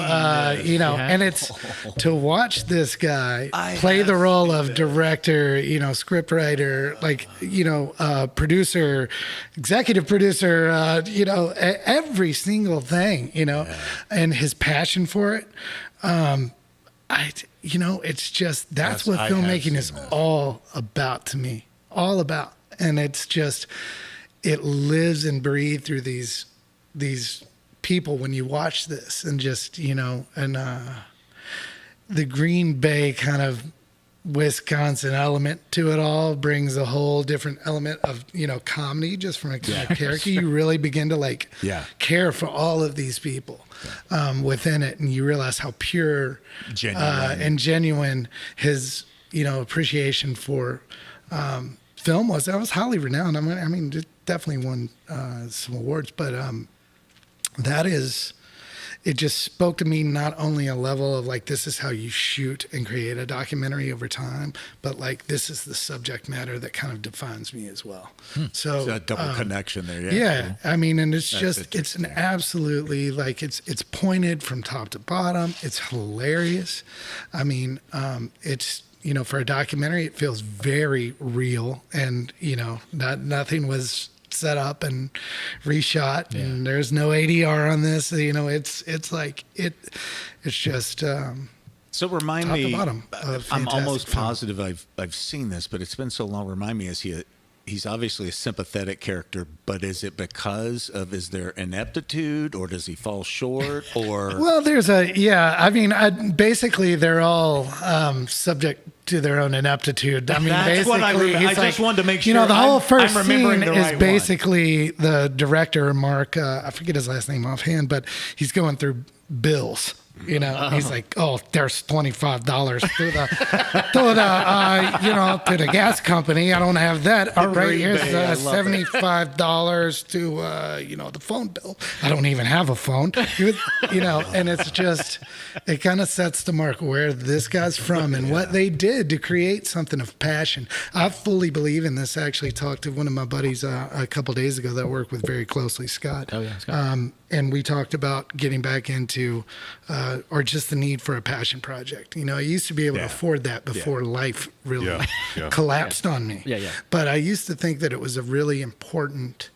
seen this. and it's to watch this guy I play the have role seen of this. director, scriptwriter, producer, executive producer, every single thing, and his passion for it. It's just, that's Yes, what I have filmmaking seen is that. all about to me, all about. And it's just, it lives and breathes through these people when you watch this, and just, the Green Bay kind of Wisconsin element to it all brings a whole different element of, comedy just from a character. You really begin to care for all of these people within it, and you realize how pure Genuine. and genuine his, appreciation for film was. That was highly renowned. I mean, it definitely won some awards, but it just spoke to me, not only a level of like, this is how you shoot and create a documentary over time, but like, this is the subject matter that kind of defines me as well. So There's that double connection there. yeah, I mean, and it's That's just, it's an interesting. absolutely, like, it's pointed from top to bottom. It's hilarious. I mean, it's, for a documentary, it feels very real, and, nothing was set up and reshot, and there's no ADR on this. It's like, it's just, So remind top to me, bottom, I'm fantastic almost film. positive I've seen this, but it's been so long. Remind me, he's obviously a sympathetic character, but is there ineptitude, or does he fall short, or? Well, basically they're all subject to their own ineptitude. I mean, That's what I basically, remember. he's I just like, wanted to make sure the whole first I'm remembering scene the right is one. basically the director, Mark, I forget his last name offhand, but he's going through bills. He's like, oh, there's $25 to the gas company. I don't have that. All right, Green here's Bay, I love it. $75 to the phone bill. I don't even have a phone. And it's just, it kind of sets the mark where this guy's from and what they did to create something of passion. I fully believe in this. I actually talked to one of my buddies a couple days ago that I work with very closely, Scott. Oh, yeah, Scott. And we talked about getting back into, or just the need for a passion project. I used to be able to afford that before life really collapsed on me. Yeah. But I used to think that it was a really important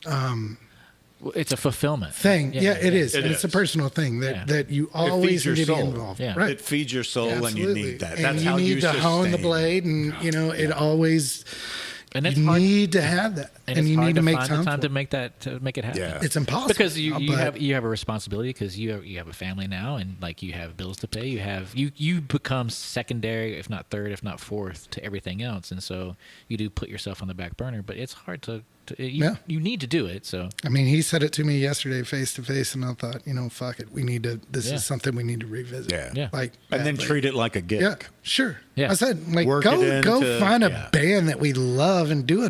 Well, it's a fulfillment thing. Yeah, it is. It And it's a is. personal thing that you always your need to be soul. involved. Yeah. Right. It feeds your soul, and you Absolutely. need that. And That's you how need you to hone the sustain. blade, and it always. And it's you hard, need to have that, and it's you hard need to make find time the time for to it. make it happen. Yeah. It's impossible because you but- have a responsibility, because you have a family now, and like you have bills to pay. You become secondary, if not third, if not fourth, to everything else, and so you do put yourself on the back burner. But it's hard to You need to do it. So I mean, he said it to me yesterday face to face, and I thought, fuck it. We need to, this is something we need to revisit. Yeah. Like, And then treat it like a gig. yeah, sure. Yeah. I said, like, Work it go into- find a yeah. band that we love and do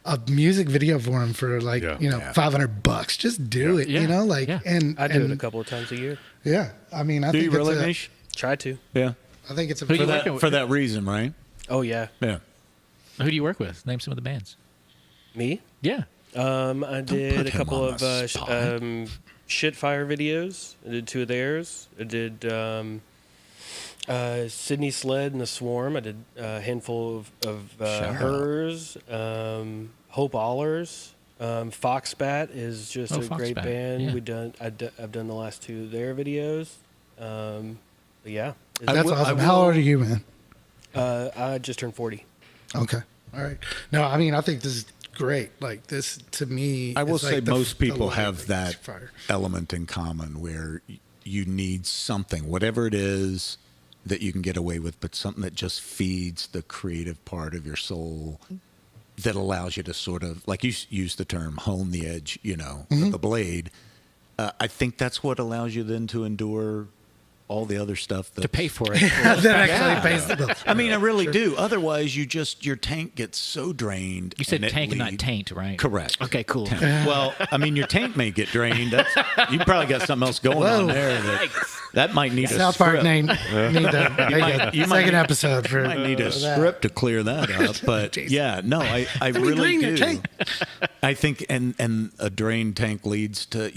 a music video for them for like, Yeah. $500. Just do it, Yeah. Yeah. and I do it a couple of times a year. Yeah. I mean, I Do think you really, it's a, Nish? Try to. Yeah. I think it's a Who do you For working that, with? for that reason, right? Oh yeah, Yeah. who do you work with? Name some of the bands. me. Yeah. I did put a him couple on of the spot. Shitfire videos. I did 2 of theirs. I did Sydney Sled and the Swarm. I did a handful of Shout out. hers. Hope Allers. Foxbat is just Oh, a great Foxbat, band. yeah. I've done the last 2 of their videos. But yeah, That's awesome. How old are you, man? I just turned 40. Okay. All right. No, I mean, I think this is great. Like, this, to me, I will is say like most people light have of that fire. element in common where you need something, whatever it is that you can get away with, but something that just feeds the creative part of your soul that allows you to sort of, like you use the term, hone the edge, of the blade. I think that's what allows you then to endure all the other stuff To pay for it. That actually pays the bills. I mean, I really do. Otherwise, your tank gets so drained. You said and it tank and not leads- taint, right? Correct. Okay, cool. Well, I mean, your tank may get drained. You probably got something else going on Whoa. there that might need a South Park script. need to make you a might second need- episode for You might need a that. script to clear that up. But Jeez. yeah, no, I really drain your do. tank. I think, and a drained tank leads to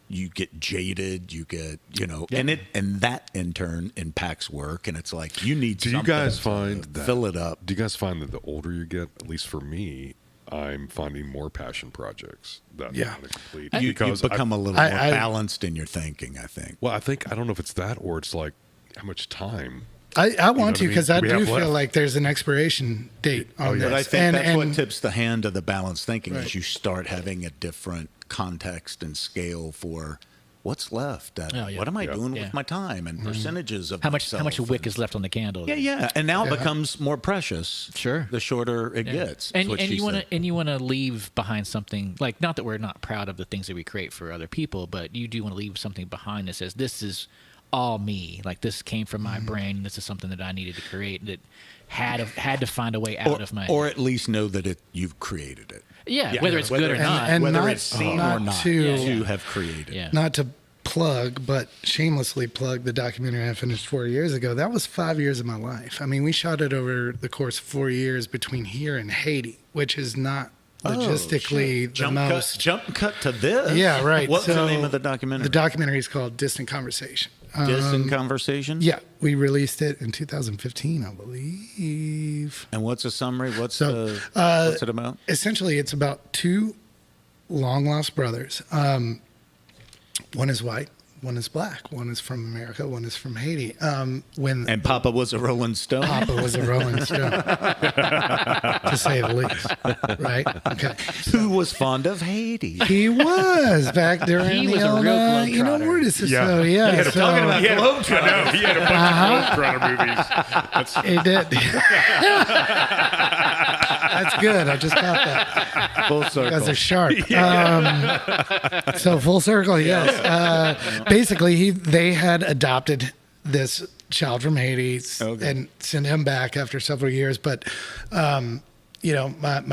you get jaded, you get and that in turn impacts work, and it's like you need. Do you something guys to find that? fill it up? Do you guys find that the older you get, at least for me, I'm finding more passion projects that Yeah. I want to complete You because become a little I- more I- balanced in your thinking, I think. I don't know if it's that or it's like how much time. I want what I to mean? because I We do have feel left. like there's an expiration date on yeah. this. But I think and, that's and what tips the hand of the balanced thinking Right. is you start having a different context and scale for what's left. Oh, yeah. What am I Yeah. doing Yeah. with my time and percentages of How much myself wick and- is left on the candle? Yeah. And now it Yeah. becomes more precious. Sure. The shorter it Yeah. gets. And That's what she you want said. to you want to leave behind something like, not that we're not proud of the things that we create for other people, but you do want to leave something behind that says this is all me. Like, this came from my brain. This is something that I needed to create that had to find a way out of my or at least know that you've created it. yeah, whether it's good or Whether- not. and whether not- it's seen not or not, to- you have created. yeah. not to plug, but shamelessly plug the documentary I finished 4 years ago. That was 5 years of my life. I mean, we shot it over the course of 4 years between here and Haiti, which is not logistically the most. Jump cut to this. Yeah, right. What's the So, name of the documentary? The documentary is called Distant Conversation. Distant Conversation. Yeah, we released it in 2015, I believe. And what's a summary? What's So, what's it about? Essentially, it's about 2 long lost brothers. One is white, one is black, one is from America, one is from Haiti. When And Papa was a Rolling Stone. Papa was a Rolling Stone, to say the least, right? Okay. Who was fond of Haiti? He was back during He the was a old, real where does this Yeah. go? Yeah, so, Globetrotters. I know, he had a bunch of Globetrotter movies. he did. That's good. I just got that. Full You circle. guys are sharp. So full circle, yes. Basically, they had adopted this child from Haiti Okay. and sent him back after several years. But, my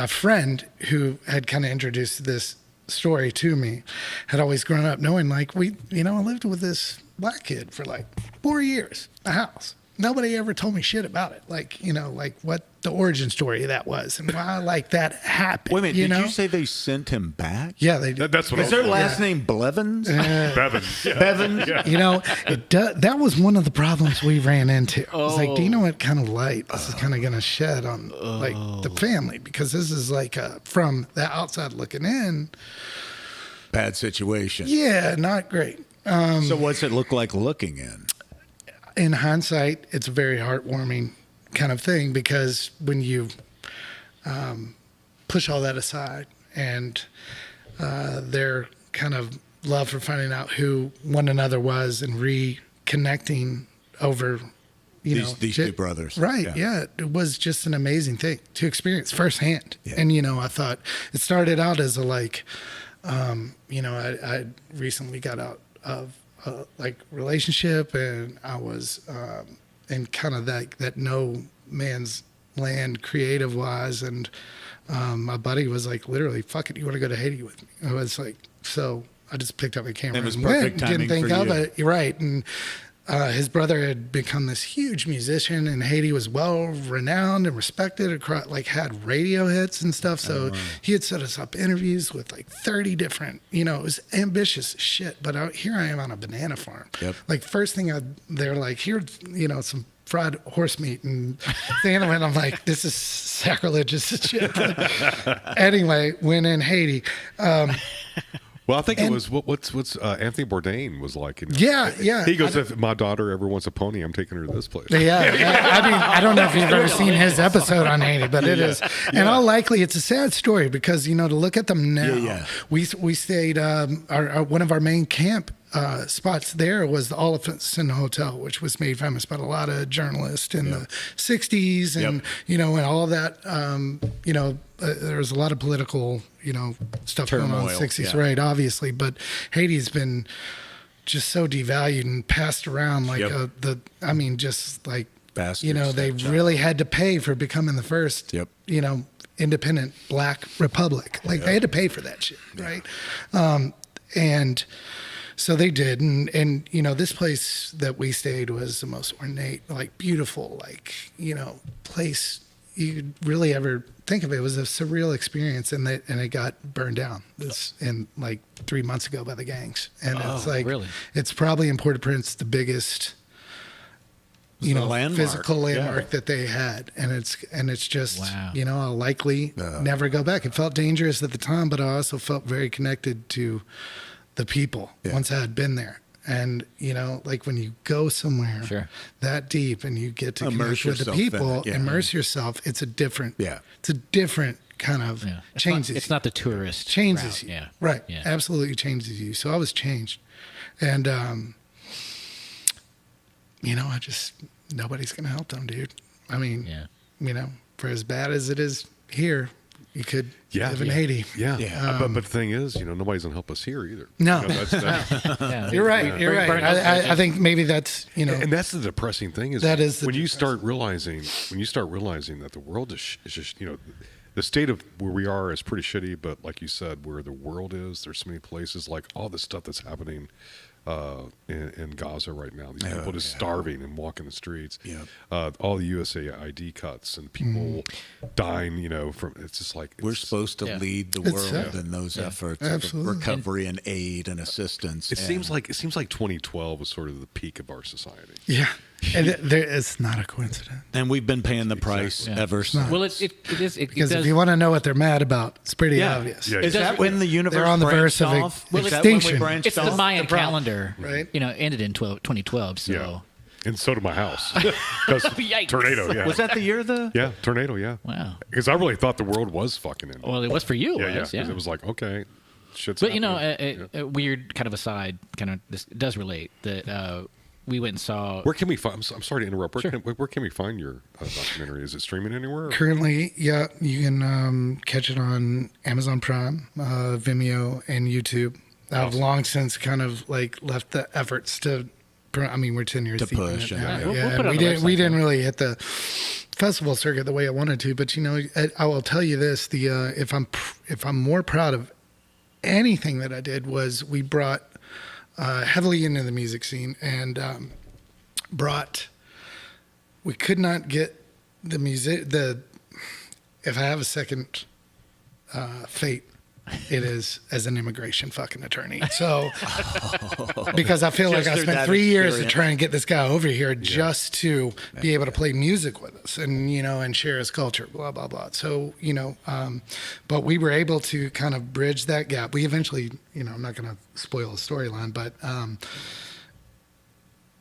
friend who had kind of introduced this story to me had always grown up knowing, like, I lived with this black kid for like 4 years, a house. Nobody ever told me shit about it. Like what the origin story of that was and why that happened. Wait a minute. you Did know? you say they sent him back? Yeah, they did. That's what Is their last name Blevins? Bevan. Yeah. Bevins? That was one of the problems we ran into. I was like, do you know what kind of light this is kind of going to shed on the family? Because this is from the outside looking in. Bad situation. Yeah, not great. So what's it look like looking in? In hindsight, it's a very heartwarming kind of thing because when you push all that aside and their kind of love for finding out who one another was and reconnecting over these two brothers. Right. Yeah. It was just an amazing thing to experience firsthand. Yeah. And, I thought it started out as a I recently got out of relationship, and I was in kind of that no man's land creative wise. And my buddy was like, literally, fuck it, you want to go to Haiti with me? I was like, so I just picked up a camera and and perfect went. Didn't think for of you. it. You're right. And his brother had become this huge musician, and Haiti was well renowned and respected across, had radio hits and stuff. So he had set us up interviews with 30 different, it was ambitious shit. But here I am on a banana farm. Yep. First thing they're like, here, some fried horse meat and and I'm like, this is sacrilegious shit. Anyway, went in Haiti. Well, I think it was what's Anthony Bourdain was like. Yeah. He goes, if my daughter ever wants a pony, I'm taking her to this place. Yeah. I mean, I don't know if you've ever seen his episode on Haiti, but it is. And all likely, it's a sad story because, to look at them now, we stayed, one of our main camp spots there was the Oliphant Hotel, which was made famous by a lot of journalists in the 60s and, and all that, there was a lot of political, stuff going on in the 60s, right, obviously. But Haiti's been just so devalued and passed around Bastards, they really had to pay for becoming the first, independent black republic. They had to pay for that shit, right? And so they did. And this place that we stayed was the most ornate, beautiful, place you could really ever think of. It was a surreal experience, and it got burned down in 3 months ago by the gangs. And it's really? It's probably in Port-au-Prince the biggest landmark. Physical landmark that they had, and it's just I'll likely never go back. It felt dangerous at the time, but I also felt very connected to the people once I had been there. And when you go somewhere that deep and you get to connect with the people, immerse yourself, it's a different kind of changes. It's not the tourist changes route. you, right? Yeah. Absolutely changes you. So I was changed, and I just nobody's gonna help them, dude. I mean, for as bad as it is here, you could live in Haiti. Yeah. But the thing is, nobody's going to help us here either. No. You're right. Yeah. You're right. I think maybe that's, And that's the depressing thing is when you start realizing that the world is just, the state of where we are is pretty shitty, but like you said, where the world is, there's so many places, all this stuff that's happening in Gaza right now. These people just starving and walking the streets. All the USAID cuts and people dying. From it's just we're supposed to lead the world in those efforts of recovery and aid and assistance. It seems like 2012 was sort of the peak of our society. Yeah. And it's not a coincidence. And we've been paying the price ever since. Well, it is. Because if you want to know what they're mad about, it's pretty obvious. Yeah, is that when the universe they're on the verge of extinction? It's the Mayan calendar, right? Ended in 2012. So. Yeah. And so did my house. Tornado, Was that the year tornado, yeah. Wow. Because I really thought the world was fucking ending. Well, it was for you. Yeah. It was like, okay, shit's But, happening. a weird kind of aside, this does relate, that we went and saw... Where can we find... I'm sorry to interrupt. Where can we find your documentary? Is it streaming anywhere? Currently, you can catch it on Amazon Prime, Vimeo, and YouTube. I've long since kind of left the efforts to... we're 10 years deep push. In it now. We'll put it on we the didn't. We website, didn't really hit the festival circuit the way I wanted to. But I will tell you this: if I'm more proud of anything that I did was we brought heavily into the music scene and we could not get the music. If I have a second fate, it is as an immigration fucking attorney. So, because I feel like I spent 3 years to try and get this guy over here just to be able to play music with us and, and share his culture, blah, blah, blah. So, but we were able to kind of bridge that gap. We eventually, I'm not going to spoil the storyline, but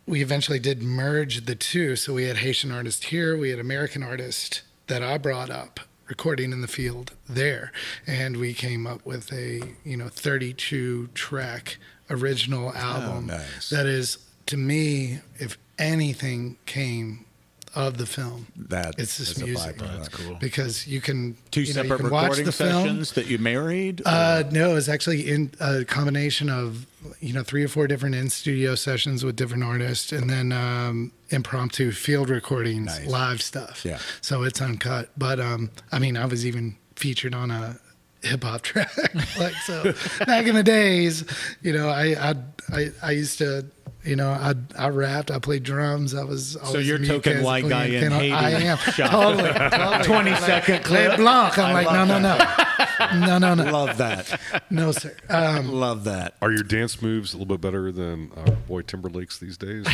we eventually did merge the two. So we had Haitian artists here, we had American artists that I brought up recording in the field there, and we came up with a 32 track original album that is, to me, if anything came of the film. That it's this is a music. byproduct. That's cool. Because you can Two you know, separate you can watch recording the film. sessions that you married? No, it's actually in a combination of 3 or 4 different in studio sessions with different artists, and then impromptu field recordings, Nice. live stuff. Yeah. So it's uncut. But I mean, I was even featured on a hip hop track. Like, so back in the days, I used to. I rapped. I played drums. I was. So you're token white guy in piano. Haiti. I am Shot. totally. 20-second clip. Le Blanc. I'm like, no. No. Love that. No, sir. Love that. Are your dance moves a little bit better than our boy Timberlake's these days?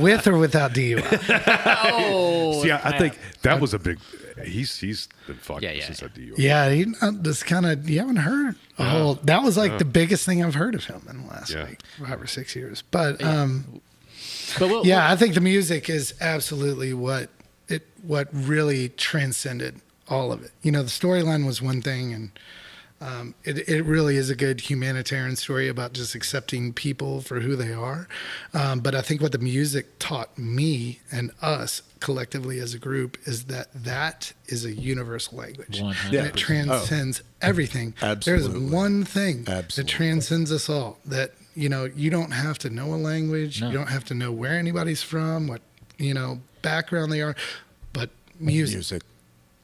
With or without DUI? Oh, See, I think that was a big. He's been fucked Yeah. since that DUI. Yeah, this kind of you haven't heard a whole. That was like the biggest thing I've heard of him in the last like 5 or 6 years. But But I think the music is absolutely what really transcended all of it. The storyline was one thing, and it really is a good humanitarian story about just accepting people for who they are. But I think what the music taught me and us collectively as a group is that is a universal language. 100%. And it transcends everything. Absolutely. There's one thing that Absolutely. transcends us all, that you don't have to know a language. No. You don't have to know where anybody's from, what background they are, but music.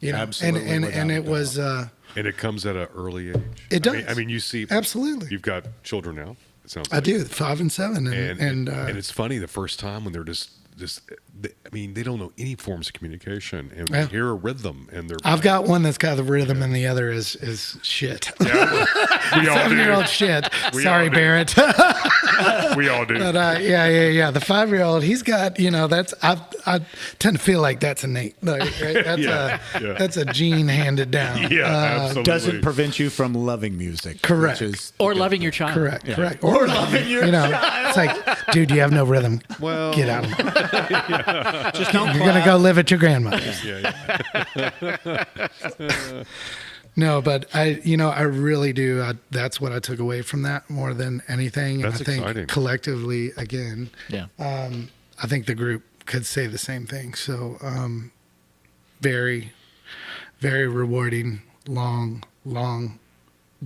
Absolutely, and without it a was And it comes at an early age. It does. I mean, you see. Absolutely. You've got children now. It sounds I like. do 5 and 7, And it's funny the first time when they're just they don't know any forms of communication, and Yeah. we hear a rhythm, and they're. I've got one that's got the rhythm, and the other is shit. We all 7-year-old do. shit. We Sorry, all do. Barrett. We all do. But yeah. The 5-year-old, he's got that's. I tend to feel like that's innate. Like, right? That's a gene handed down. Yeah, absolutely. Doesn't prevent you from loving music. Correct. Which is or loving your child. Correct. Or loving your It's like, dude, you have no rhythm. Well, Get out of here. just don't You're gonna go live at your grandmother's. Yeah. No, but I really do. That's what I took away from that more than anything. And That's I think exciting. collectively, again, Yeah. I think the group could say the same thing. So, very, very rewarding, long,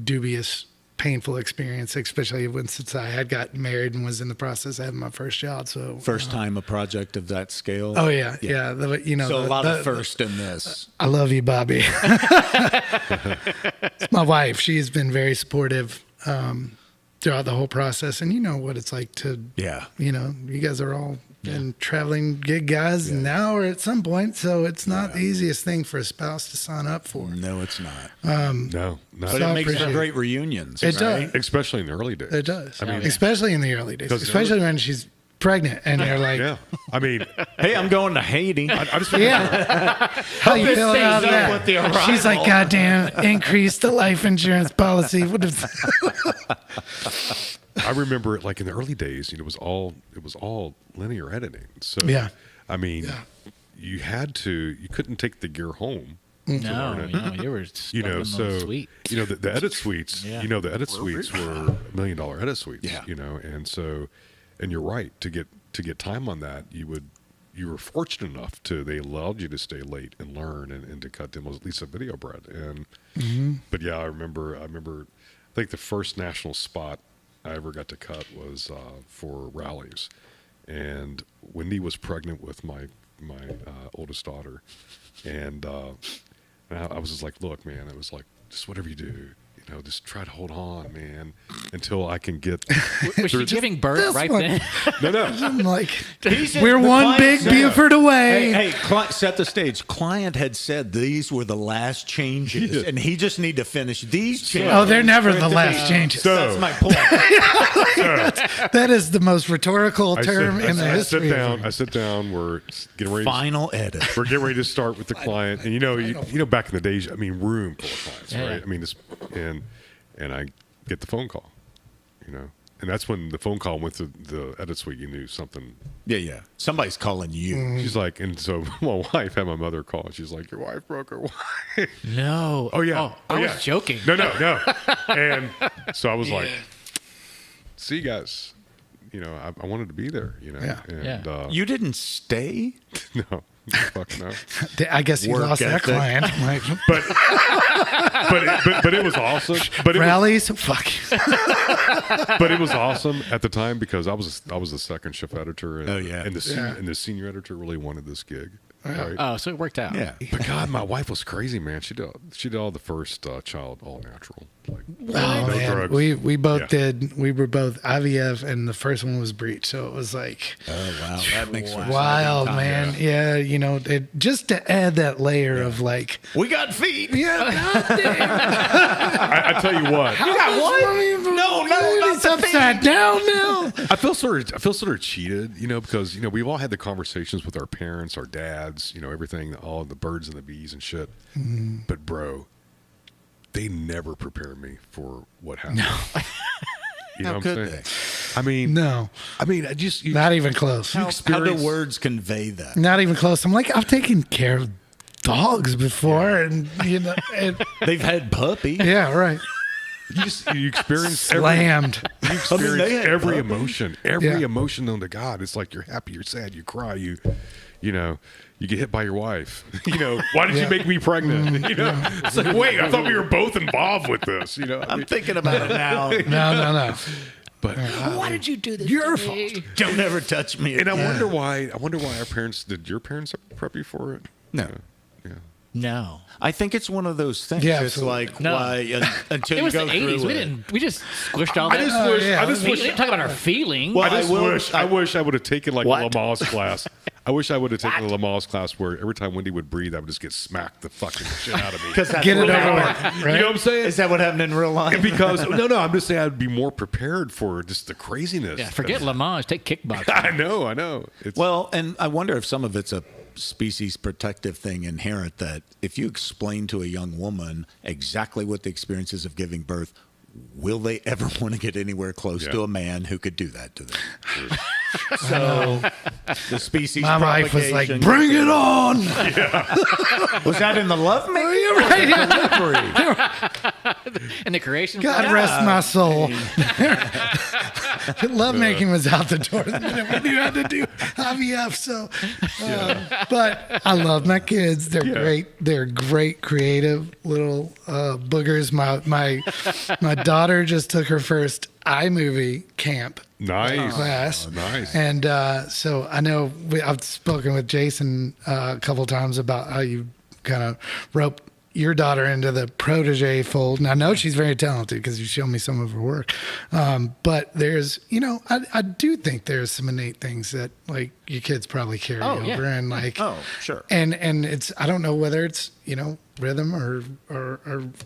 dubious, painful experience, especially since I had gotten married and was in the process of having my first child. So First time a project of that scale. Oh yeah. So a lot of first in this. I love you, Bobby. It's my wife. She's been very supportive throughout the whole process, and you know what it's like to. Yeah. You guys are all been traveling gig guys now or at some point, so it's not the easiest thing for a spouse to sign up for. No, it's not. No, not But So it makes for appreciate great reunions. It right? does. especially in the early days. It does. I mean, especially in the early days, 'Cause especially when she's pregnant, and they're like, yeah. I mean, Hey, I'm going to Haiti. I just "Yeah, how you feeling stays about up that?" with the arrival. She's like, "Goddamn, increase the life insurance policy." What is I remember it like in the early days. It was all linear editing. So Yeah. I mean, you couldn't take the gear home. No, you were stuck in those So suite. the edit suites. Yeah. The edit suites were $1 million edit suites. Yeah. And so, and you're right to get time on that. You were fortunate enough they allowed you to stay late and learn and to cut demos, at least a video bread. And but yeah, I remember. I think the first national spot I ever got to cut was for rallies, and Wendy was pregnant with my oldest daughter, and I was just like, look, man, it was like, just whatever you do, just try to hold on, man, until I can get. Was she giving birth This right one. then? No. I'm like, He said we're the one client big said- Buford away. Hey, set the stage. Client had said these were the last changes, and he just need to finish these changes. Oh, they're never for it the to last be- changes. So- That's my point. That is the most rhetorical term in the I history. I sit down. We're getting ready. Final edit. We're getting ready to start with the client, and back in the days, I mean, room full of clients, Yeah. right? I mean, and I get the phone call, and that's when the phone call went to the edit suite. You knew something. Yeah. Somebody's calling you. She's like, and so my wife had my mother call. She's like, your wife broke her wife. No. Oh yeah. I yeah. was joking. No. And so I was like, see you guys. I wanted to be there. Yeah. And, You didn't stay? no, fuck no. I guess you Work lost that ethic. client. Like, But it was awesome. But rallies, fuck. but it was awesome at the time because I was the second shift editor. And, Oh, yeah. and the senior editor really wanted this gig. Right? Oh, so it worked out. Yeah. But God, my wife was crazy, man. She did all the first child all natural, like Oh, no man. drugs. We both Yeah. did. We were both IVF, and the first one was breech. So it was like Oh, wow. That makes for wild, exciting man. time. Yeah, just to add that layer of like, We got feet. yeah, goddamn. I tell you what, You got what? No, it's upside down now. I feel sort of cheated, because we've all had the conversations with our parents, our dads, everything, all the birds and the bees and shit. But bro, they never prepare me for what happened. No. You know How what could I'm they? saying? I mean, No, I just not even close. How do words convey that? Not even close. I'm like, I've taken care of dogs before, and They've had puppies. yeah, right. you experience Slammed. You experience they had every puppies. emotion, emotion known to God. It's like you're happy, you're sad, you cry, you get hit by your wife. Why did you make me pregnant? It's like, wait, I thought we were both involved with this. I'm thinking about it now. No. But Why did you do this? Your to me? Don't ever touch me. and I again. wonder why. I wonder why our parents did. Your parents prep you for it? No. Yeah. No. I think it's one of those things. Yeah, it's absolutely. like No. until It you was go the through 80s. it. We just squished all that. I just wish. yeah. I just We wish. didn't talk about our feelings. Well, I wish I would have taken like What? a Lamaze class. I wish I would have taken a Lamaze class where every time Wendy would breathe, I would just get smacked the fucking shit out of me. Because Get it over with, right? You know what I'm saying? Is that what happened in real life? Because no, I'm just saying I'd be more prepared for just the craziness. Yeah, forget Lamage. Take kickboxing. I know. It's, Well, and I wonder if some of it's a species protective thing inherent that if you explain to a young woman exactly what the experience is of giving birth, will they ever want to get anywhere close to a man who could do that to them? So the species My wife was like, propagation- "Bring it on!" Was that in the love making? You're right. And the creation. God rest my soul. Lovemaking was out the door the minute we knew how to do IVF. So, but I love my kids. They're great. They're great, creative little boogers. My daughter just took her first iMovie camp nice. class. Nice. And so I know I've spoken with Jason a couple times about how you kind of rope your daughter into the protege fold. And I know she's very talented because you showed me some of her work. But there's, I do think there's some innate things that like your kids probably carry over and like, Oh, sure. and it's, I don't know whether it's, rhythm or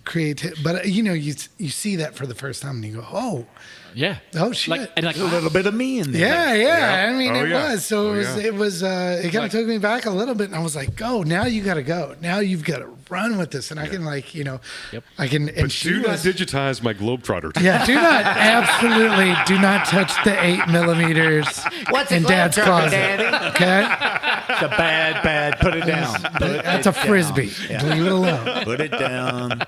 creative, but you see that for the first time and you go, Yeah. oh shit. And A little bit of me in there. Yeah. Yeah. I mean, Oh, it yeah. was. So Oh, it was. It kind of took me back a little bit, and I was like, "Go now! You got to go. Now you've got to run with this." And I can I can. And But she do not was. digitize my Globetrotter. Yeah, absolutely do not touch the 8mm What's in a Dad's Globetrotter, closet. Daddy? Okay, It's a bad. Put it down. that's a frisbee. Leave it alone. Put it down.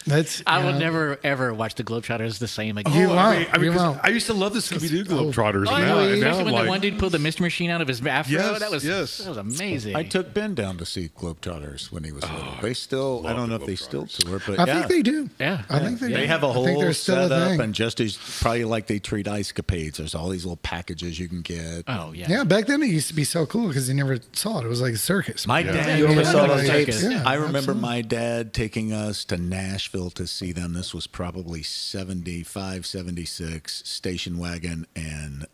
That's. I will never ever watch the Globetrotters the same again. You won't. I mean, You 'cause won't. I used to love the Scooby-Doo Globetrotters. Oh, and yeah, now, and now especially I'm when like, the one dude pulled the mystery machine out of his afro. Yes, that was yes. that was amazing. I took Ben down to see Globetrotters when he was little. They still, I love don't the know if they still Globetrotters. tour, but I think they do. Yeah. I think they do. They have a I think whole they're still a setup, thing. and just as probably like they treat ice capades. There's all these little packages you can get. Oh yeah. Yeah, back then it used to be so cool because you never saw it. It was like a circus. My dad, Yeah, you ever yeah, saw yeah, those yeah, tapes? yeah, I remember absolutely. my dad taking us to Nashville to see them. This was probably 75, 76, station wagon and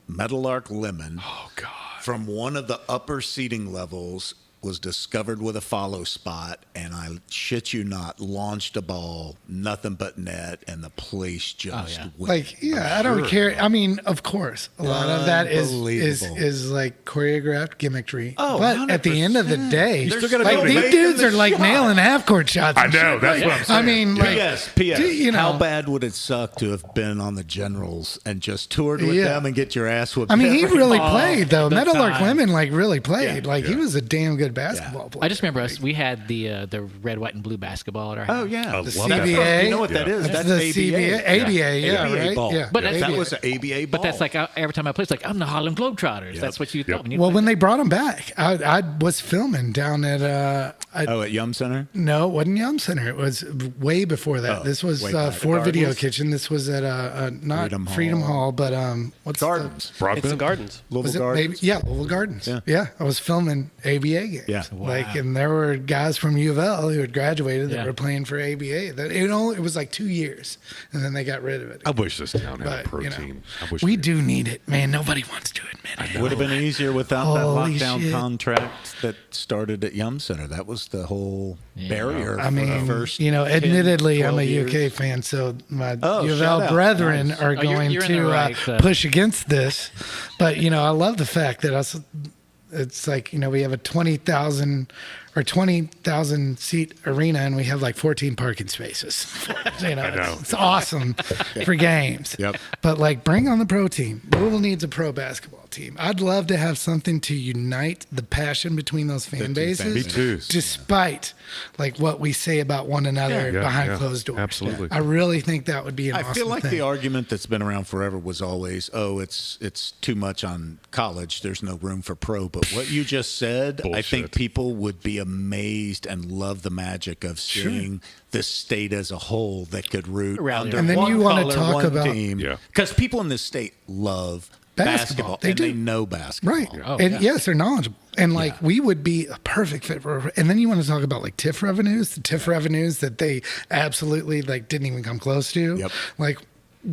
Meadowlark Lemon. oh God. From one of the upper seating levels was discovered with a follow spot, and I shit you not, launched a ball, nothing but net, and the place just went. Like, yeah, I don't care. I mean, of course, a lot of that is Unbelievable. like choreographed gimmickry. Oh, but at the end of the 100%. day, You still gotta like go these make dudes the are like shot. nailing half-court shots. I and know. shit. That's what I'm saying. I mean, like, P.S. do- How bad would it suck to have been on the Generals and just toured with Yeah. them and get your ass whipped? I mean, he every really ball? played though. the Meadowlark time. Lemon like really played. Like he was a damn good good basketball player. I just remember us. We had the red, white, and blue basketball at our house. Oh yeah, I the love that. CBA. You know what that is? That's That's the ABA. ABA, yeah, ABA right? ball. Yeah. But that's- that ABA. was an ABA ball. But that's like every time I play, it's like I'm the Harlem Globetrotters. Yep. That's what you thought. When you Well, played. when they brought him back, I was filming down at at Yum Center. no, it wasn't Yum Center. It was way before that. Oh, This was way back. for Video Gardens? Kitchen. This was at not Freedom Freedom Hall. Hall, but what's Gardens. It's the Broadbent? Gardens. Was Louisville it Gardens. maybe? Yeah, Louisville Gardens. Yeah. I was filming ABA games. Yeah. Like, and there were guys from U of L who had graduated that Yeah. were playing for ABA. That it was like 2 years, and then they got rid of it. I wish this town had a But, pro you know, team. I wish we do need it, man. Nobody wants to admit it. Would have been easier without Holy that lockdown shit. contract that started at Yum Center. That was the whole barrier. I for the mean, first you know, 10, admittedly, I'm 12 a years. UK fan, so my Oh, U of shout L out. brethren Nice. are Oh, you're- going you're in the to right, push against this. But, you know, I love the fact that it's like, you know, we have a 20,000 seat arena and we have like 14 parking spaces. You know, I know. It's awesome for games. Yep. But like, bring on the pro team. Louisville needs a pro basketball team. I'd love to have something to unite the passion between those fan two fan bases. Me too. Despite like what we say about one another Yeah, behind yeah, closed doors. absolutely. I really think that would be an I awesome feel like thing. the argument that's been around forever was always, oh, it's too much on college. There's no room for pro. But what you just said, I think Bullshit. people would be amazed and love the magic of seeing this state as a whole that could root Rally under around. And then one you wanna color, talk one about- team. Yeah. Because people in this state love Basketball. basketball. They and do. they know basketball. Right. Oh, and yeah. yes, they're knowledgeable. And like Yeah. we would be a perfect fit for and then you want to talk about like TIF revenues, the TIF revenues that they absolutely like didn't even come close to. Yep. Like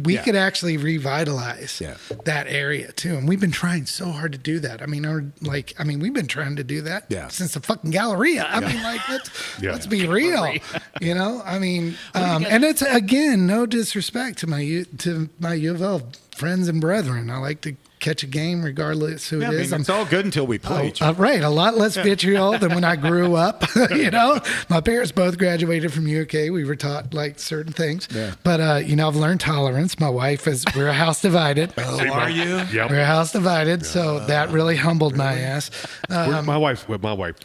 we Yeah. could actually revitalize Yeah. that area too. And we've been trying so hard to do that. I mean, we've been trying to do that Yeah. since the fucking Galleria. I mean, like let's be real. You know? I mean, and it's again, no disrespect to my U of L friends and brethren. I like to catch a game regardless who Yeah, it I mean, is. it's all good until we play each other. Right, a lot less vitriol than when I grew up. You know, my parents both graduated from UK. We were taught like certain things, Yeah. but you know, I've learned tolerance. My wife we're a house divided. Oh, are you? Yep. We're a house divided, so that really humbled my ass. my wife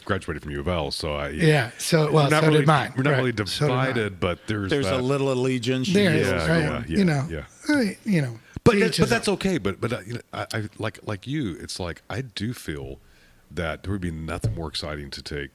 graduated from U of L, so Yeah, so we're not so really, did mine. We're not Right, really so did mine. divided, but there's There's a that, little allegiance. you There is, feel. right? yeah, You know, yeah. you know. But to that, each but his that's own. okay. But you know, I like you. It's like I do feel that there would be nothing more exciting to take,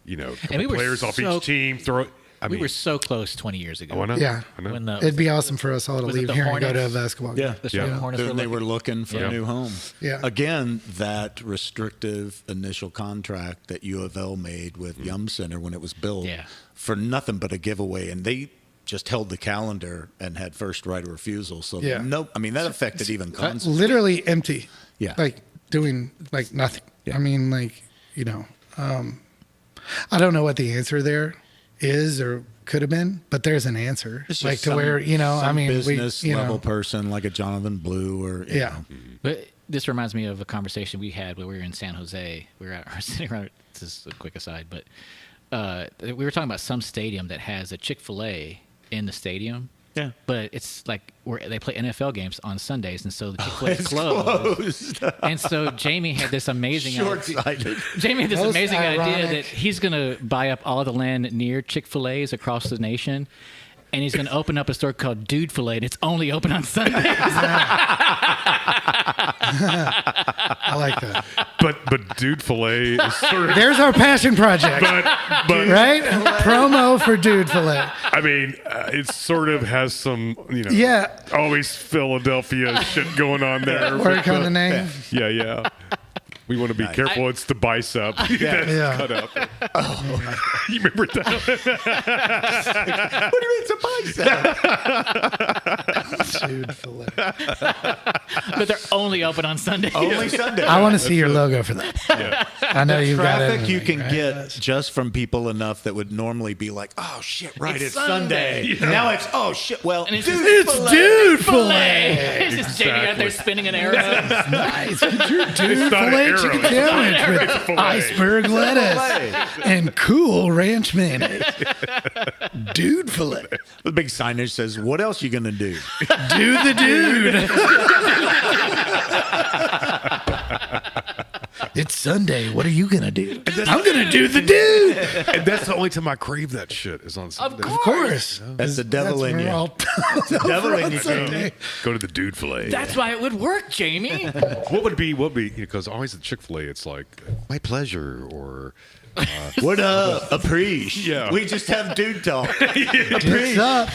you know, a couple we were players off so- each team. Throw. I we mean, were so close 20 years ago. oh, I know. Yeah. I know. When the It'd be awesome for us all to Was it leave the here and go to a Hornets? basketball game. Yeah. the Yeah. Hornets When they were looking for Yeah. a new home. Yeah. Again, that restrictive initial contract that U of L made with Mm-hmm. Yum Center when it was built Yeah. for nothing but a giveaway. And they just held the calendar and had first right of refusal. So, Yeah. no, I mean, that affected even concerts. Literally empty. Yeah. Like doing like nothing. Yeah. I mean, like, you know, I don't know what the answer there is or could have been, but there's an answer. It's Like just to where, you know, I some mean, business we, you level know, person like a Jonathan Blue or, you yeah. know. But this reminds me of a conversation we had when we were in San Jose. We were sitting around. This is a quick aside, but we were talking about some stadium that has a Chick-fil-A in the stadium. Yeah. But it's like where they play NFL games on Sundays, and so the Chick-fil-A is It's closed. closed. And so Jamie had this amazing idea. Short-sighted. Jamie had this Most amazing idea ironic. that he's going to buy up all the land near Chick-fil-A's across the nation, and he's going to open up a store called Dude Filet, and it's only open on Sundays. I like that. But Dude Filet is sort of. There's our passion project, but right? Promo for Dude Filet. I mean, it sort of has some, you know, Yeah. always Philadelphia shit going on there. Work on the name. Yeah, yeah. We want to be careful. It's the bicep that's Yeah. cut up. You remember that? What do you mean it's a bicep? Dude Filet. But they're only open on Sundays. Only Sunday. I want to see your logo for that. Yeah. I know you've got Traffic you everything, can right? get just from people enough that would normally be like, oh shit, right, It's it's Sunday. Sunday. Now it's, oh shit, well, And it's dude, just- It's Dude Filet. It's just Jamie out there spinning an arrow. Nice. Get your Dude not an Filet arrow, chicken it's a sandwich It's a with filet. iceberg lettuce and cool ranch mayonnaise. Dude Filet. the big signage says, what else you gonna do? Do the dude. It's Sunday. What are you gonna do? I'm gonna do the dude. And that's the only time I crave that shit is on Sunday. Of course. That's the devil in you. The devil in you, Jamie. Go to the dude fillet. That's why it would work, Jamie. What would be because always at Chick-fil-A it's like my pleasure or What up? Appreciate. Yeah. We just have dude talk. Dicks up.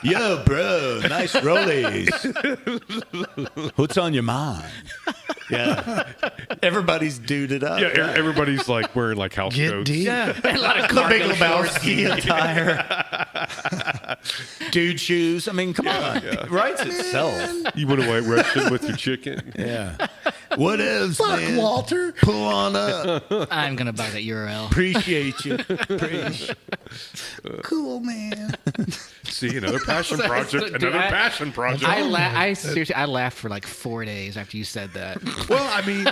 Yo, bro. Nice rollies. What's on your mind? Yeah. Everybody's duded up. yeah, everybody's like wearing like house Get coats. deep. A lot of The Big cargo shorts. Lebowski attire. Dude shoes. I mean, come on. yeah. It writes itself. You want a white Russian with your chicken? Yeah. What else, Fuck, man? Walter. Pull on up. I'm gonna buy that URL. Appreciate you. Appreciate. Cool, man. See, another passion Dude, project. Another I- passion project. I seriously, I laughed for like 4 days after you said that. well, I mean,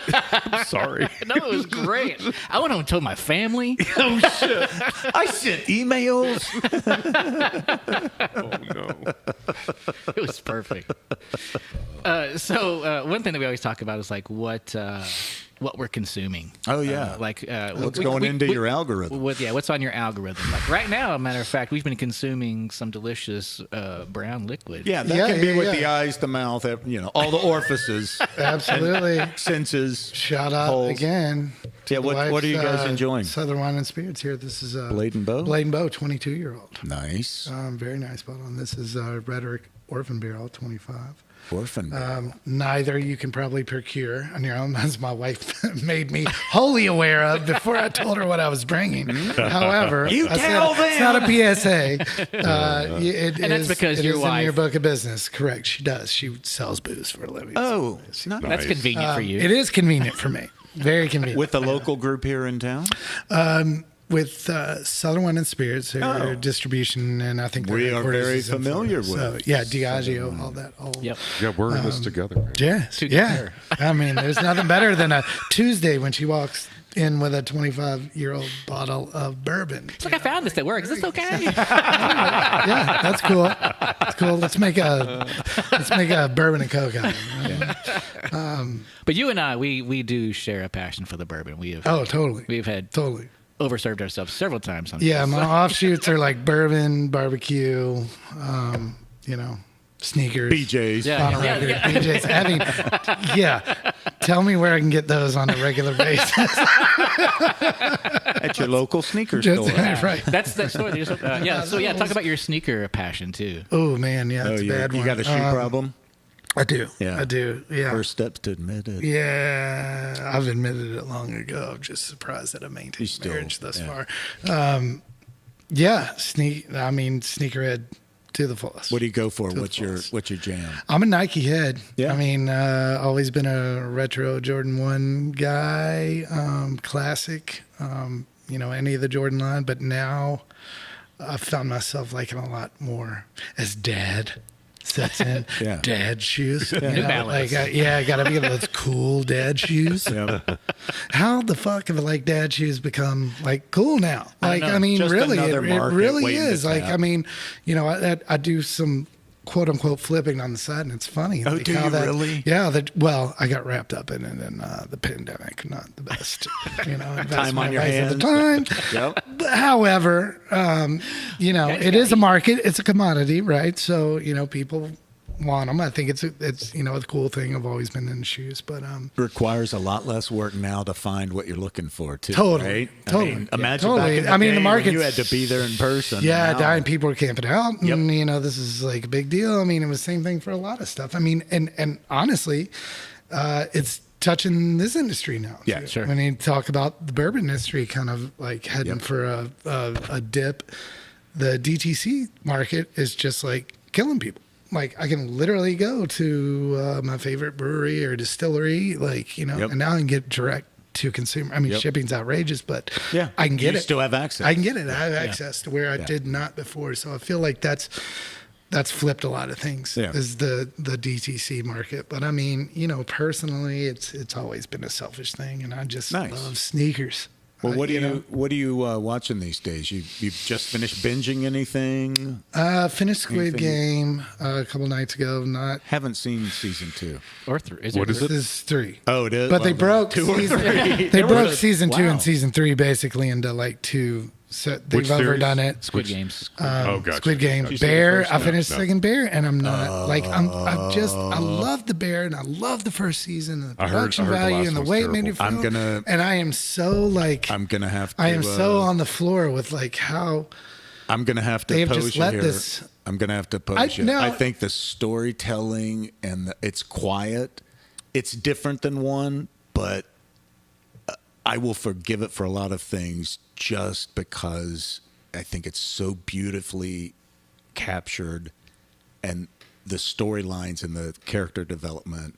I'm sorry. No, it was great. I went home and told my family. Oh shit! I sent emails. Oh no! It was perfect. So one thing that we always talk about is like what we're consuming. Oh, yeah. What's going into your algorithm? What's on your algorithm? Like right now, a matter of fact, we've been consuming some delicious brown liquid. Yeah, that Yeah, can be yeah, with yeah. the eyes, the mouth, all the orifices, Absolutely. senses. Shout out holes. again. to Yeah, the what are you wife's, guys enjoying? Southern Wine and Spirits here. This is Blade and Bow? Blade and Bow, 22-year-old. Nice. Very nice bottle. And this is Rhetoric Orphan Barrel, 25. Orphan. Neither you can probably procure on your own, as my wife made me wholly aware of before I told her what I was bringing. However, You I tell said, it's not a PSA. And that's because it your is wife- in your book of business. Correct. She does. She sells booze for a living. Oh, not That's convenient for you. It is convenient for me. Very convenient. with the local group here in town. With Southern Wine and Spirits, their distribution, and I think their We are headquarters very is in familiar Florida. with So, yeah, Diageo, all that. All, Yep. Yeah, we're in this together. Man. Yes. Together. Yeah. I mean, there's nothing better than a Tuesday when she walks in with a 25-year-old bottle of bourbon. It's like I found this at work. Is this okay? Yeah, that's cool. That's cool. Let's make a bourbon and coke out of it. But you and I, we do share a passion for the bourbon. We have. Oh, totally. We've had Totally. overserved ourselves several times on Yeah, this. my offshoots are like bourbon, barbecue, sneakers. BJ's. Yeah. On a record, BJ's. Tell me where I can get those on a regular basis. At your local sneaker Just- store. right. That's that story. Talk about your sneaker passion too. Oh man, yeah, it's a bad you one. got a shoe problem? I do. Yeah. I do. Yeah. First steps to admit it. Yeah, I've admitted it long ago. I'm just surprised that I maintained still- marriage thus yeah. far. Sneakerhead to the fullest. What do you go for? the What's your fullest. jam? I'm a Nike head. Yeah. I mean, always been a retro Jordan 1 guy, classic, any of the Jordan line. But now I've found myself liking a lot more as dad sets in. Yeah. Dad shoes. Yeah. New Balance. I got to be those cool dad shoes. Yeah. How the fuck have like dad shoes become like cool now? Like, know. I mean, Just really, another it market really waiting to is. Like, tap. I mean, I do some quote unquote flipping on the side, and it's funny. Oh, like do how you that- really? Yeah. I got wrapped up in it, and the pandemic, not the best, Time on your advice at the hands. time. Yep. But however, it is a market. It's a commodity, right? So people want them. I think it's a cool thing. I've always been in shoes, but Requires a lot less work now to find what you're looking for, too. Totally. Right? Totally. I mean, Yeah, imagine totally. back in the I mean, the day when market's- you had to be there in person. yeah, Now- dying people were camping out, Yep. and this is like a big deal. I mean, it was the same thing for a lot of stuff. I mean, and honestly, it's touching this industry now. Yeah, too. sure. When you talk about the bourbon industry, kind of like heading Yep. for a dip, the DTC market is just like killing people. Like I can literally go to my favorite brewery or distillery, Yep. and now I can get direct to consumer. I mean, Yep. shipping's outrageous, but Yeah. I can get You it. still have access. I can get it. I have access to where I Yeah. did not before. So I feel like that's flipped a lot of things. Yeah. Is the DTC market. But I mean, personally, it's always been a selfish thing, and I just Nice. love sneakers. Well, what know. are you watching these days? You just finished binging anything? Finished Squid Game a couple nights ago. Not Haven't seen season 2. Or three. What is this it? is 3. Oh, it is. But they broke they broke season 2 Wow. and season 3 basically into like 2. So they've Which overdone series? it. Squid Games. Oh, gotcha. Squid Game, Did you see the Bear. first I one? finished No. second Bear, and I'm not I love the Bear, and I love the first season, and the I heard production the value, last and the one's way it made it terrible. feel. And I am so like I'm gonna have to. I am so on the floor with like how I'm gonna have to they have pose just you let here. this. I'm gonna have to pose I- you. no. I think the storytelling and it's quiet. It's different than one, but I will forgive it for a lot of things just because I think it's so beautifully captured, and the storylines and the character development.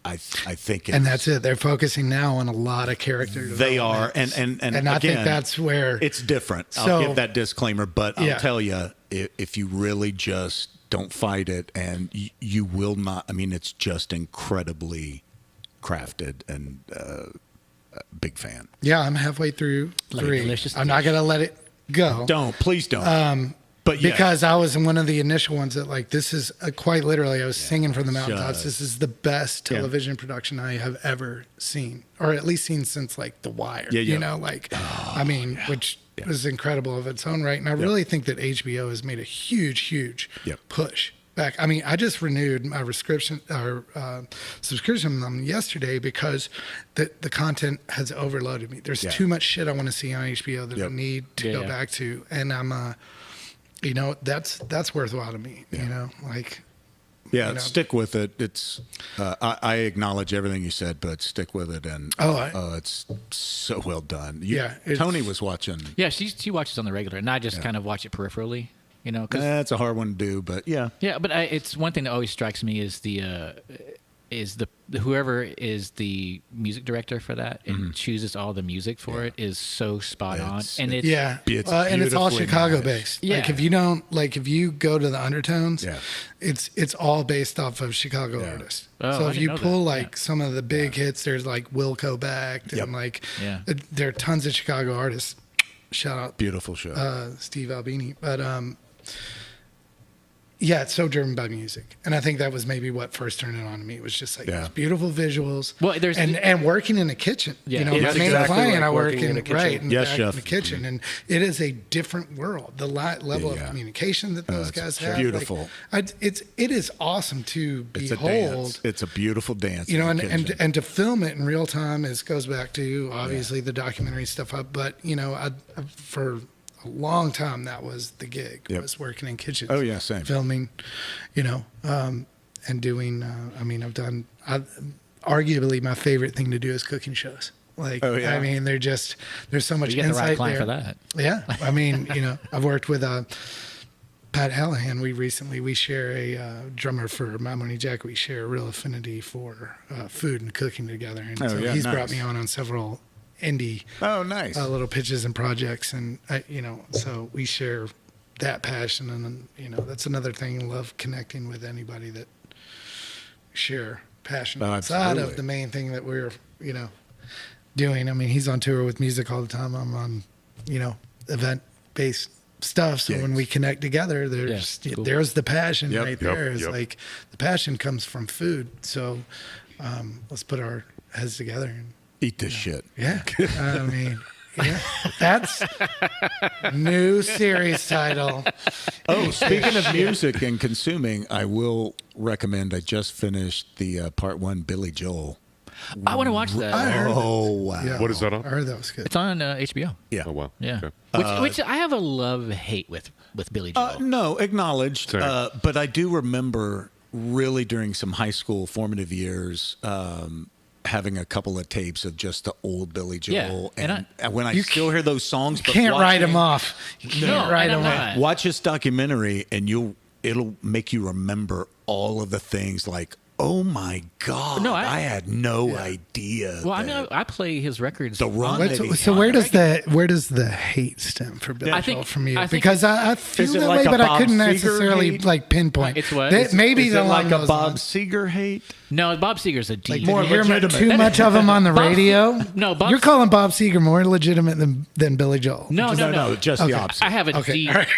I think, And that's it. They're focusing now on a lot of character. they are, and and I think again, that's where it's different. So- I'll give that disclaimer, but Yeah. I'll tell you, if you really just don't fight it, and you will not. I mean, it's just incredibly crafted, and big fan. Yeah, I'm halfway through Like a 3. delicious I'm not dish. gonna let it go. Please don't. But yeah, Because I was one of the initial ones that like this is quite literally I was singing from the mountaintops. Just- This is the best television production I have ever seen, or at least seen since like The Wire. Yeah, yeah. You know, like I mean, which was incredible of its own right. And I really think that HBO has made a huge Yep. push back. I mean, I just renewed my subscription with them yesterday because the content has overloaded me. There's too much shit I want to see on HBO that I need to go back to, and I'm you know, that's worthwhile to me. You know, like yeah, you know. stick with it. It's I acknowledge everything you said, but stick with it, and it's so well done. Tony was watching. Yeah, she watches on the regular, and I just kind of watch it peripherally. You know, because That's a hard one to do, but yeah. yeah, but it's one thing that always strikes me is the whoever is the music director for that and chooses all the music for it is so spot on, and it's It's and it's all beautifully Chicago nice. based. Yeah. Like if you go to the Undertones, Yeah. it's all based off of Chicago artists. Oh, so I if didn't you know pull that. like some of the big hits, there's like Wilco backed and like there are tons of Chicago artists. Shout out Beautiful show. Steve Albini, but yeah, it's so driven by music, and I think that was maybe what first turned it on to me. It was just like these beautiful visuals, Well, there's- and working in a kitchen. Yeah. You know, It's my main exactly client, like I work working in a kitchen. right in, Yes, back chef. in the kitchen, and it is a different world. The level of Yeah. communication that those it's guys have, beautiful. Like, it is awesome to It's a behold. dance. It's a beautiful dance. You know, in the and kitchen. and to film it in real time goes back to obviously the documentary stuff. But you know, I for a long time that was the gig. Was working in kitchens. Oh, yeah, same. Filming, you know, and doing. I mean, arguably my favorite thing to do is cooking shows. Like, I mean, there's so much you get the insight right client there. for that. Yeah, I mean, you know, I've worked with Pat Hallahan. We share a drummer for My Money Jack. We share a real affinity for food and cooking together, and so he's brought me on several indie nice. little pitches and projects, and you know, so we share that passion, and you know, that's another thing. I love connecting with anybody that share passion outside of absolutely. the main thing that we're, you know, doing. I mean, he's on tour with music all the time. I'm on, you know, event-based stuff. So when we connect together, there's the passion right there. It's like the passion comes from food. So let's put our heads together and Eat this shit. yeah. I mean, yeah, that's new series title. Oh, speaking of music and consuming, I will recommend. I just finished the part 1 Billy Joel. I want to watch that. I heard Oh wow! Yeah, What is that on? I heard that was good. It's on HBO. Yeah. Oh, wow. Yeah, Okay. which I have a love-hate with Billy Joel. No, acknowledged. Same. But I do remember really during some high school formative years having a couple of tapes of just the old Billy Joel. Yeah, and when I still hear those songs, but Can't write watching- them off. You can't write them off. Watch this documentary, and it'll make you remember all of the things like Oh my God! No, I had no idea. Well, I that mean, I play his records. the run. What's- that he so had. where does the hate stem for Billy I Joel think- from you? I think Because I feel Is it that like way, a but I Bob couldn't Seger necessarily hate? like pinpoint. It's what? Maybe Is it along like a those Bob lines. Seger hate? No, Bob Seger's a deep. more Did you hear legitimate. too much of him on the radio? No, Bob- You're calling Bob Seger more legitimate than Billy Joel. no, just the opposite. I have a Okay, deep. all right.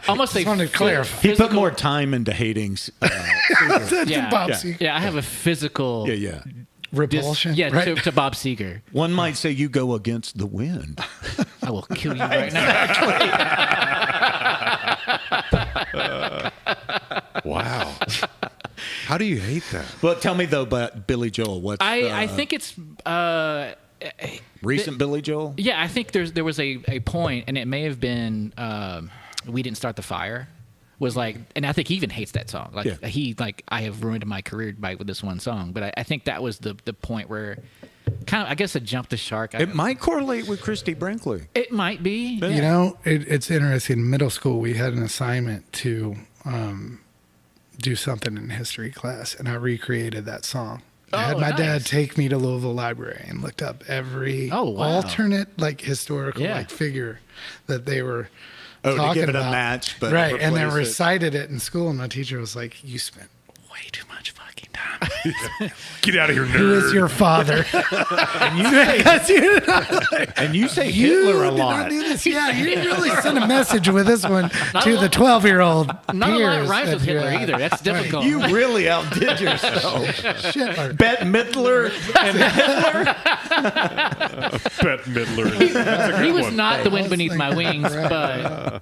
Almost Just wanted to clarify. He put more time into hating. Yeah, Bob yeah. Seger. yeah, I have a physical. Yeah. Repulsion. Yeah, right? to Bob Seger. One might say you go against the wind. I will kill you right now. Wow. How do you hate that? Well, tell me though about Billy Joel. What's I think it's. recent Billy Joel? Yeah, I think there was a point, and it may have been "We Didn't Start the Fire." Was like, and I think he even hates that song. Like Yeah. he like I have ruined my career with this one song. But I think that was the point where kind of I guess it jumped the shark. It might correlate with Christy Brinkley. It might be. You know, it's interesting. In middle school, we had an assignment to do something in history class, and I recreated that song. I had my dad nice. take me to Louisville Library and looked up every Oh, wow. alternate like historical Yeah. like figure that they were Oh, to talking give it a about. match, but right, and then replace it. recited it in school, and my teacher was like, "You spent way too much fucking time." Get out of here, nerd. Who is your father? And you say You Hitler a did lot. not do this. Yeah, you really sent a message with this one to the 12-year-old Not a lot peers rhymes that with you Hitler had. either. That's difficult. You really outdid yourself. Shit. Bette Midler and Bette Midler. That's a he good was one. not the wind beneath my wings, but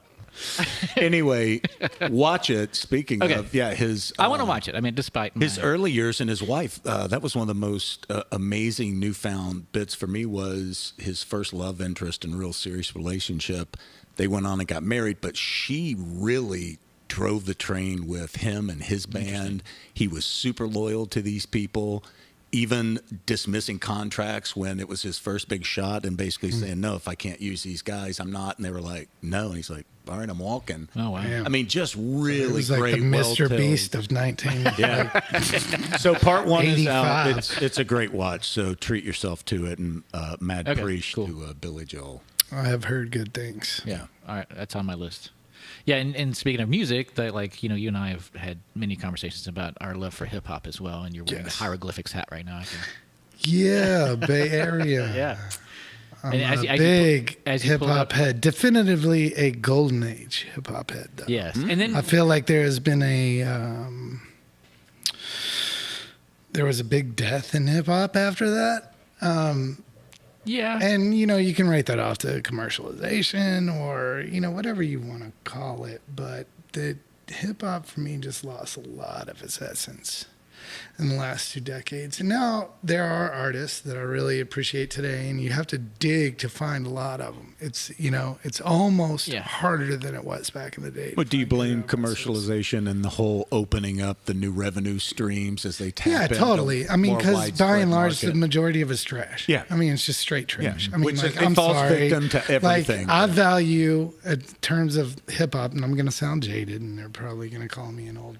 anyway, watch it. Speaking Okay. of, his. I want to watch it. I mean, despite His my, early years and his wife, that was one of the most amazing newfound bits for me was his first love interest in a real serious relationship. They went on and got married, but she really drove the train with him and his band. He was super loyal to these people, even dismissing contracts when it was his first big shot and basically saying, no, if I can't use these guys, I'm not. And they were like, no. And he's like, all right, I'm walking. Oh wow. Yeah. I mean, just It really was like great. the Mr. well-told. Beast of 19. Yeah. So part one is out. 85. It's a great watch. So treat yourself to it. And Mad Okay, Preach cool. to Billy Joel. I have heard good things. Yeah. All right, that's on my list. Yeah, and speaking of music, that like you and I have had many conversations about our love for hip hop as well. And you're wearing Yes. the hieroglyphics hat right now. I can, Yeah, Bay Area. yeah. I'm And a as you big as you hip pull hop up- head. Definitively a golden age hip hop head. Though. Yes, and then I feel like there has been there was a big death in hip hop after that. yeah, And, you can write that off to commercialization or, whatever you want to call it. But the hip hop for me just lost a lot of its essence in the last 2 decades. And now there are artists that I really appreciate today, and you have to dig to find a lot of them. It's, it's almost Yeah. harder than it was back in the day. But do you to find blame good artists. commercialization and the whole opening up the new revenue streams as they tap Yeah, into totally. I mean, more because by widespread and large, market? the majority of it's trash. Yeah. I mean, it's just straight trash. Yeah. I mean, Which like, it I'm falls sorry. victim to everything. Like, I value, in terms of hip hop, and I'm going to sound jaded, and they're probably going to call me an old,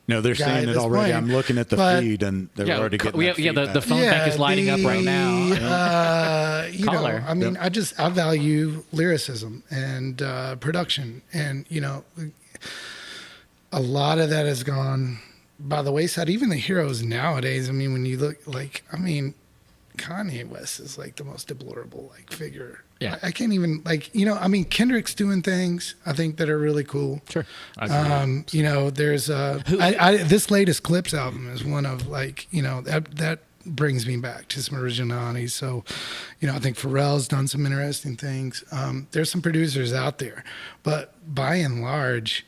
No, they're guy saying at it this already. point. I'm looking at the But- feed, and they're yeah, already getting we that have, the feedback. phone bank is lighting up right now. Caller. I mean, I value lyricism and production, and a lot of that has gone by the wayside. Even the heroes nowadays. I mean, when you look, Kanye West is like the most deplorable figure. Yeah. I can't even Kendrick's doing things I think that are really cool. Sure. I agree. There's this latest Clips album is one of that brings me back to some originality. So, I think Pharrell's done some interesting things. There's some producers out there, but by and large,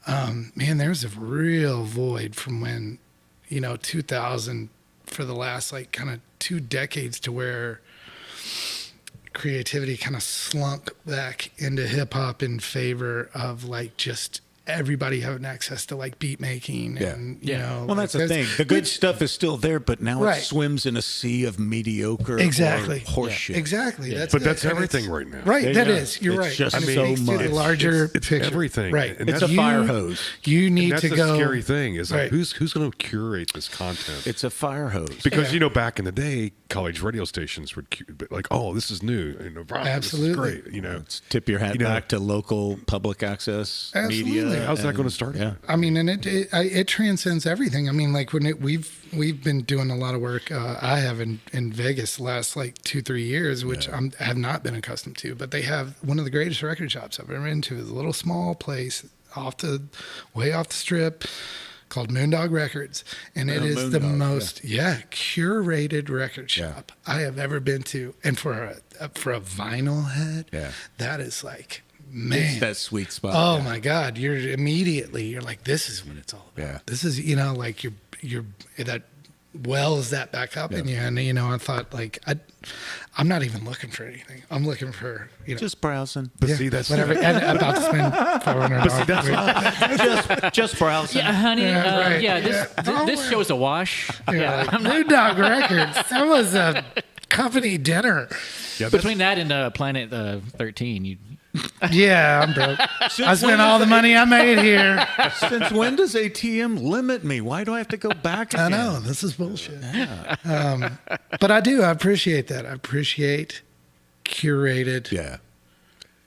man, there's a real void from when, 2000 for the last kind of 2 decades to where creativity kind of slunk back into hip hop in favor of just everybody having access to like beat making and you know. Well, that's the thing. The good stuff is still there, but now Right. it swims in a sea of mediocre Exactly. horseshit. Exactly. Yeah. That's But it. that's And everything it's- right now. Right. Yeah, That yeah. is. You're It's right. just And it so speaks to much. the larger It's picture. everything. Right. And It's that's a fire hose. You And need that's to the go. scary thing is like Right. who's going to curate this content? It's a fire hose. Because Yeah. you know, back in the day, college radio stations would like, "Oh, this is new. You know, wow, Absolutely. this is great." You know, Let's tip your hat You know- back to local public access Absolutely. media. how's that and- going to start? Yeah. I mean, and it transcends everything. I mean, like we've been doing a lot of work. I have in Vegas the last like 2-3 years, which I have not been accustomed to. But they have one of the greatest record shops I've ever been to. Is a little small place way off the strip, called Moondog Records, and it is the Moondog, most curated record shop I have ever been to. And for a vinyl head, that is like. Man, It's that sweet spot. oh yeah. my God! You're like, this is what it's all about. Yeah. This is like you're that wells that back up in you, and I thought like I'm not even looking for anything. I'm looking for Just browsing. But see, that's whatever. And I'm about to spend $400. Just browsing. Yeah, honey. Yeah, right. This show's a wash. Yeah, like, New Dog Records. That was a company dinner. yeah, that's, Between that and Planet 13, you. Yeah, I'm broke. I spent all the money I made here. Since when does ATM limit me? Why do I have to go back I again? know this is bullshit. But I do. I appreciate that. I appreciate curated. Yeah.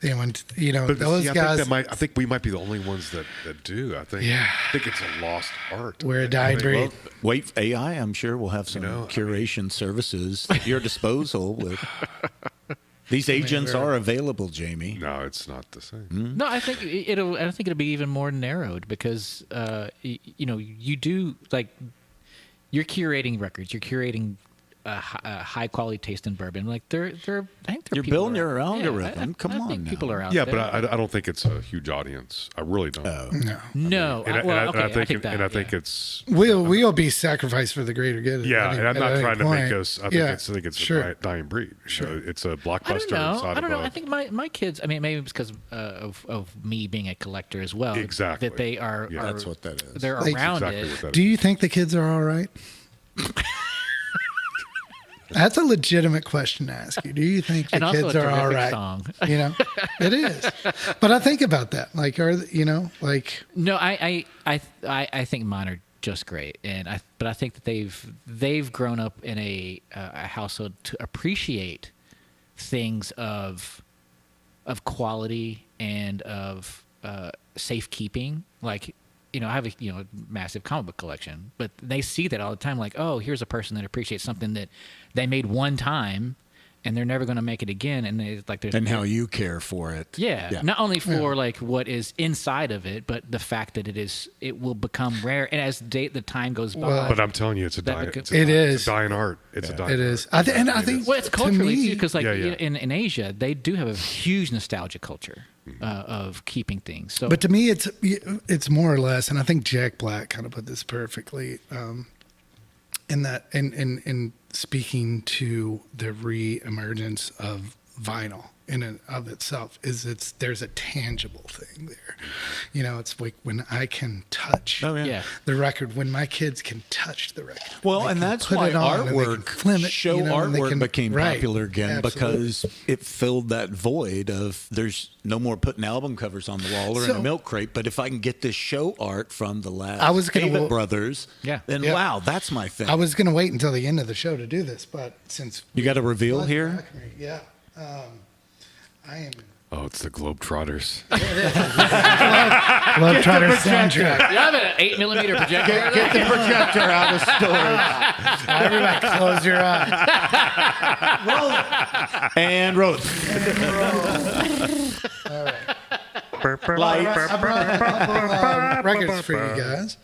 And but those see, guys. I think we might be the only ones that do. I think it's a lost art. We're a dying breed. Wait, AI, I'm sure will have some curation services at your disposal. With these agents are available, Jamie. No, it's not the same. No, I think it'll be even more narrowed because you do like you're curating records. You're curating a high quality taste in bourbon. Like I think there You're people building your around- algorithm. Come I on think now. people are out Yeah, there. but I don't think it's a huge audience. I really don't. No. I take think that. I think it's We'll be sacrificed for the greater good. yeah, at and I'm any- not at any trying to point. make us. I think it's sure. a dying breed. Sure, it's a blockbuster. I don't know. I think my kids. I mean, maybe it's because of me being a collector as well. Exactly. That they are. Yeah. That's what that is. They're Like- around exactly it. what that Do is. you think the kids are all right? That's a legitimate question to ask you. Do you think the And also kids a are all terrific right? song. It is. But I think about that. Like, No, I think mine are just great, but I think that they've grown up in a household to appreciate things of quality and of safekeeping. Like, I have a massive comic book collection, but they see that all the time. Like, oh, here's a person that appreciates something that they made one time, and they're never going to make it again. And And how you care for it. yeah, not only for like what is inside of it, but the fact that it will become rare, and as the time goes by. But I'm telling you, it's a dying. becomes- It's a dying art. It's a dying. it is. art. I think. Well, it's to culturally me- too, because like Yeah. in Asia, they do have a huge nostalgia culture of keeping things. So, But to me, it's more or less, and I think Jack Black kind of put this perfectly. In that, in speaking to the re-emergence of vinyl in and of itself, there's a tangible thing there. It's like when I can touch yeah. the record, when my kids can touch the record. Well, They and can that's put why it on and they can film it, show and they artwork can- became right, popular again absolutely. because it filled that void of there's no more putting album covers on the wall or in a So- milk crate. But if I can get this show art from the last I was gonna- David Brothers, Yeah. then Yeah. wow, that's my thing. I was going to wait until the end of the show to do this, but since You got a reveal here? Yeah. I am Oh, it's the Globetrotters. Globetrotter soundtrack. you have an 8mm projector. Get the projector out of storage. Everybody close your eyes. And roll it. I brought a couple records for you guys.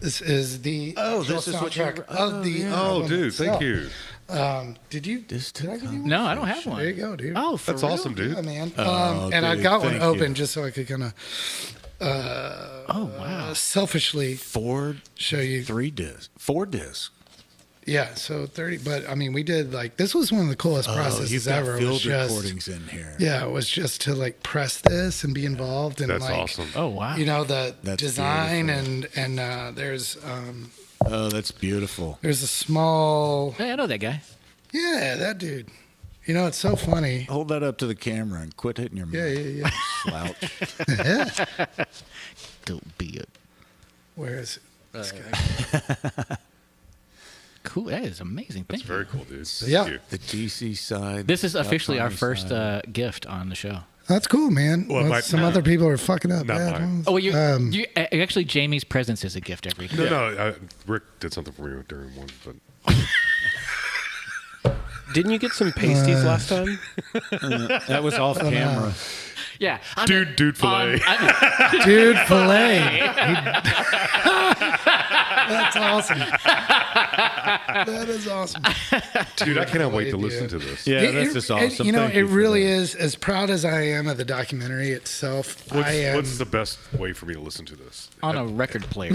This is the this is what you- soundtrack of the Oh, album duid, itself. thank you. Did you? This Did I give you one? No, I don't have one. There you go, dude. Oh, for That's real? awesome, dude. Yeah, man. Oh, and I dude, got one thank open you. just so I could kind of Oh wow. selfishly Four show you. 3 discs. 4 discs. Yeah, so 30. But I mean, we did like this was one of the coolest You've processes got ever. It field was just, recordings in here. yeah, it was just to like press this and be involved in That's like awesome. Oh wow. you know the That's design beautiful. and there's Oh, that's beautiful. a small Hey, I know that guy. yeah that dude. You know, it's so funny. Hold that up to the camera and quit hitting your Yeah, mouth. yeah, Slouch. yeah. Don't be it. Where is it? This guy. Cool. That is amazing. That's Thank you. very cool, dude. Thank Yeah. you. The DC side. This is officially our Tommy first side. gift on the show. That's cool, man. Well, Well, some other people are fucking up. Not bad mine. ones. Oh, well, you Um, actually Jamie's presence is a gift every day. No, Rick did something for me during one, but Didn't you get some pasties last time? That was off camera. Yeah, dude, fillet. Dude, filet. That's awesome. That is awesome. Dude, I cannot wait to Dude. listen to this. Yeah, this is awesome. You know, Thank it for really that. is. As proud as I am of the documentary itself, I am. What's the best way for me to listen to this? on a record player.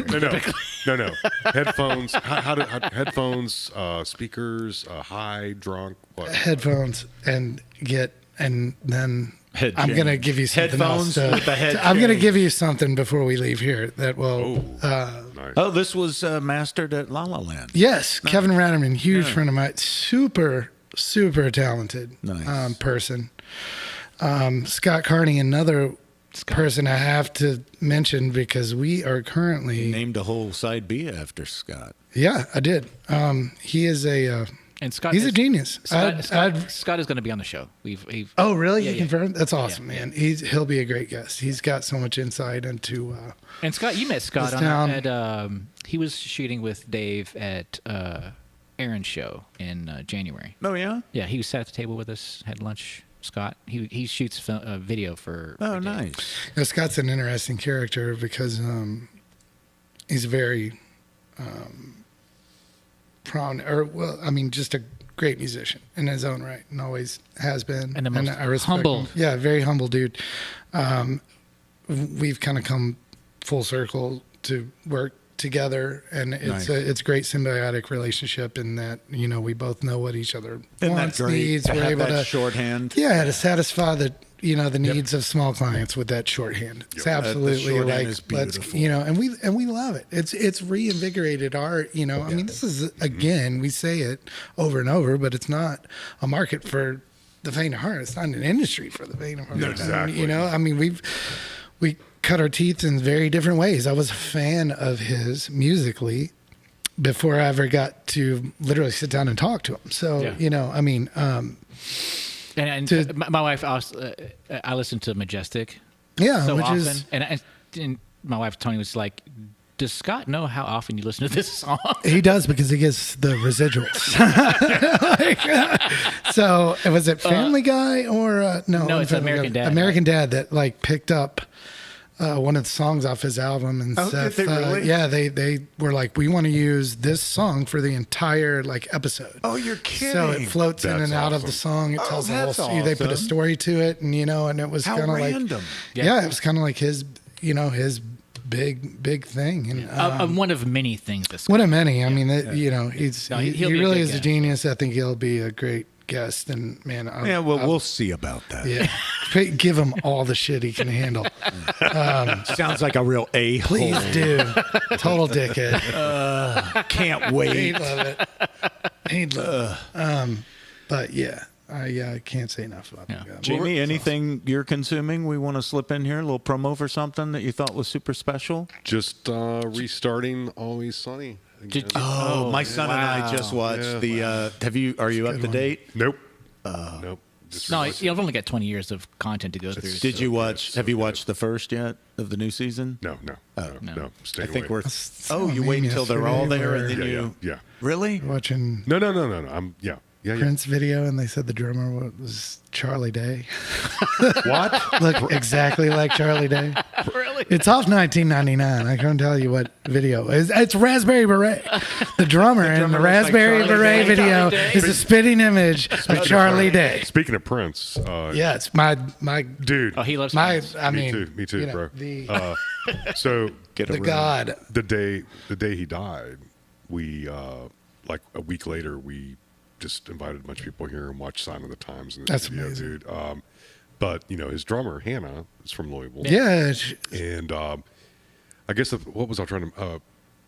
No. Headphones. Headphones. Speakers. High, drunk. What? headphones and then Head I'm gonna change. give you something Headphones else. with the head I'm gonna change. give you something before we leave here that will. Nice. Oh, this was mastered at La La Land. Yes, Kevin Ratterman, huge friend of mine, super talented Nice. person. Scott Carney, another person I have to mention because we are currently. Named a whole side B after Scott. Yeah, I did. He is a. And Scott, He's a is- genius. Scott is going to be on the show. We've Oh, really? Yeah, You yeah. confirmed? That's awesome, Yeah, man. He'll be a great guest. He's got so much insight into. and Scott, you met Scott This on town- at he was shooting with Dave at Aaron's show in January. Oh, yeah? Yeah, he sat at the table with us, had lunch. Scott, he shoots video for. Oh, for Dave. nice. You know, Scott's an interesting character because he's very just a great musician in his own right, and always has been. And the most I respect humble. him. Yeah, very humble dude. We've kind of come full circle to work together, and Nice. it's a great symbiotic relationship in that we both know what each other Isn't that wants, great? needs. To We're have able that to shorthand. yeah, to satisfy the needs of small clients with that shorthand. It's The absolutely shorthand like is let's beautiful. and we love it. It's reinvigorated our I mean this is again we say it over and over, but it's not a market for the faint of heart. It's not an industry for the faint of heart. Exactly. I mean we cut our teeth in very different ways. I was a fan of his musically before I ever got to literally sit down and talk to him. So Yeah. I mean. And To- my wife, I listen to Majestic Yeah, so which often, is and my wife Tony was like, "Does Scott know how often you listen to this song?" he does because he gets the residuals. So was it Family Guy or no? No, it's Family American Guy. Dad. American Dad that like picked up one of the songs off his album, and Oh, did Seth, they really? yeah, they were like, we want to use this song for the entire like episode. Oh, you're kidding. So it floats in That's and out of the awesome. song. It tells the whole that's story. They put a awesome. story to it, and and it was How kind of like random. yeah, it was kind of like his his big thing, and One of many things. That Scott, one of many. I mean, he's No, he he'll be a really good is a guest. genius. I think he'll be a great guest, and man, Yeah, well, we'll see about that. yeah, give him all the shit he can handle. Sounds like a real a-hole. Please do. Total dickhead. Can't wait. He'd love it. He'd love it. But yeah, I can't say enough about that guy. Jamie, anything you're consuming we want to slip in here? A little promo for something that you thought was super special? Just restarting Always Sunny. Did again. you- Oh, my son and I wow. just watched Yeah. are you up to one. date? Nope. Nope. Just No, rewatched it. you've only got 20 years of content to go through. Did So you good, watch, so have you good. watched the first yet of the new season? No. Stay I think away. we're, saw oh, a you wait meme until they're all yesterday there and where- then Yeah, you, yeah. really? Watching No. I'm yeah. Prince video, and they said the drummer was Charlie Day. What? Look exactly like Charlie Day. Really? It's off 1999. I can't tell you what video. It's Raspberry Beret. The drummer in the drummer looks like Raspberry Charlie Beret Day. video Charlie Day. is a spitting image of Charlie Day. Speaking of Prince, Yeah, it's my dude. Oh, he loves my. Prince. I me mean, too, you know, bro. The So Get a the room. God. the day he died, we like a week later, we just invited a bunch of people here and watched Sign of the Times in the That's studio, amazing. dude. But his drummer Hannah is from Louisville. Yeah. And I guess what was I trying to?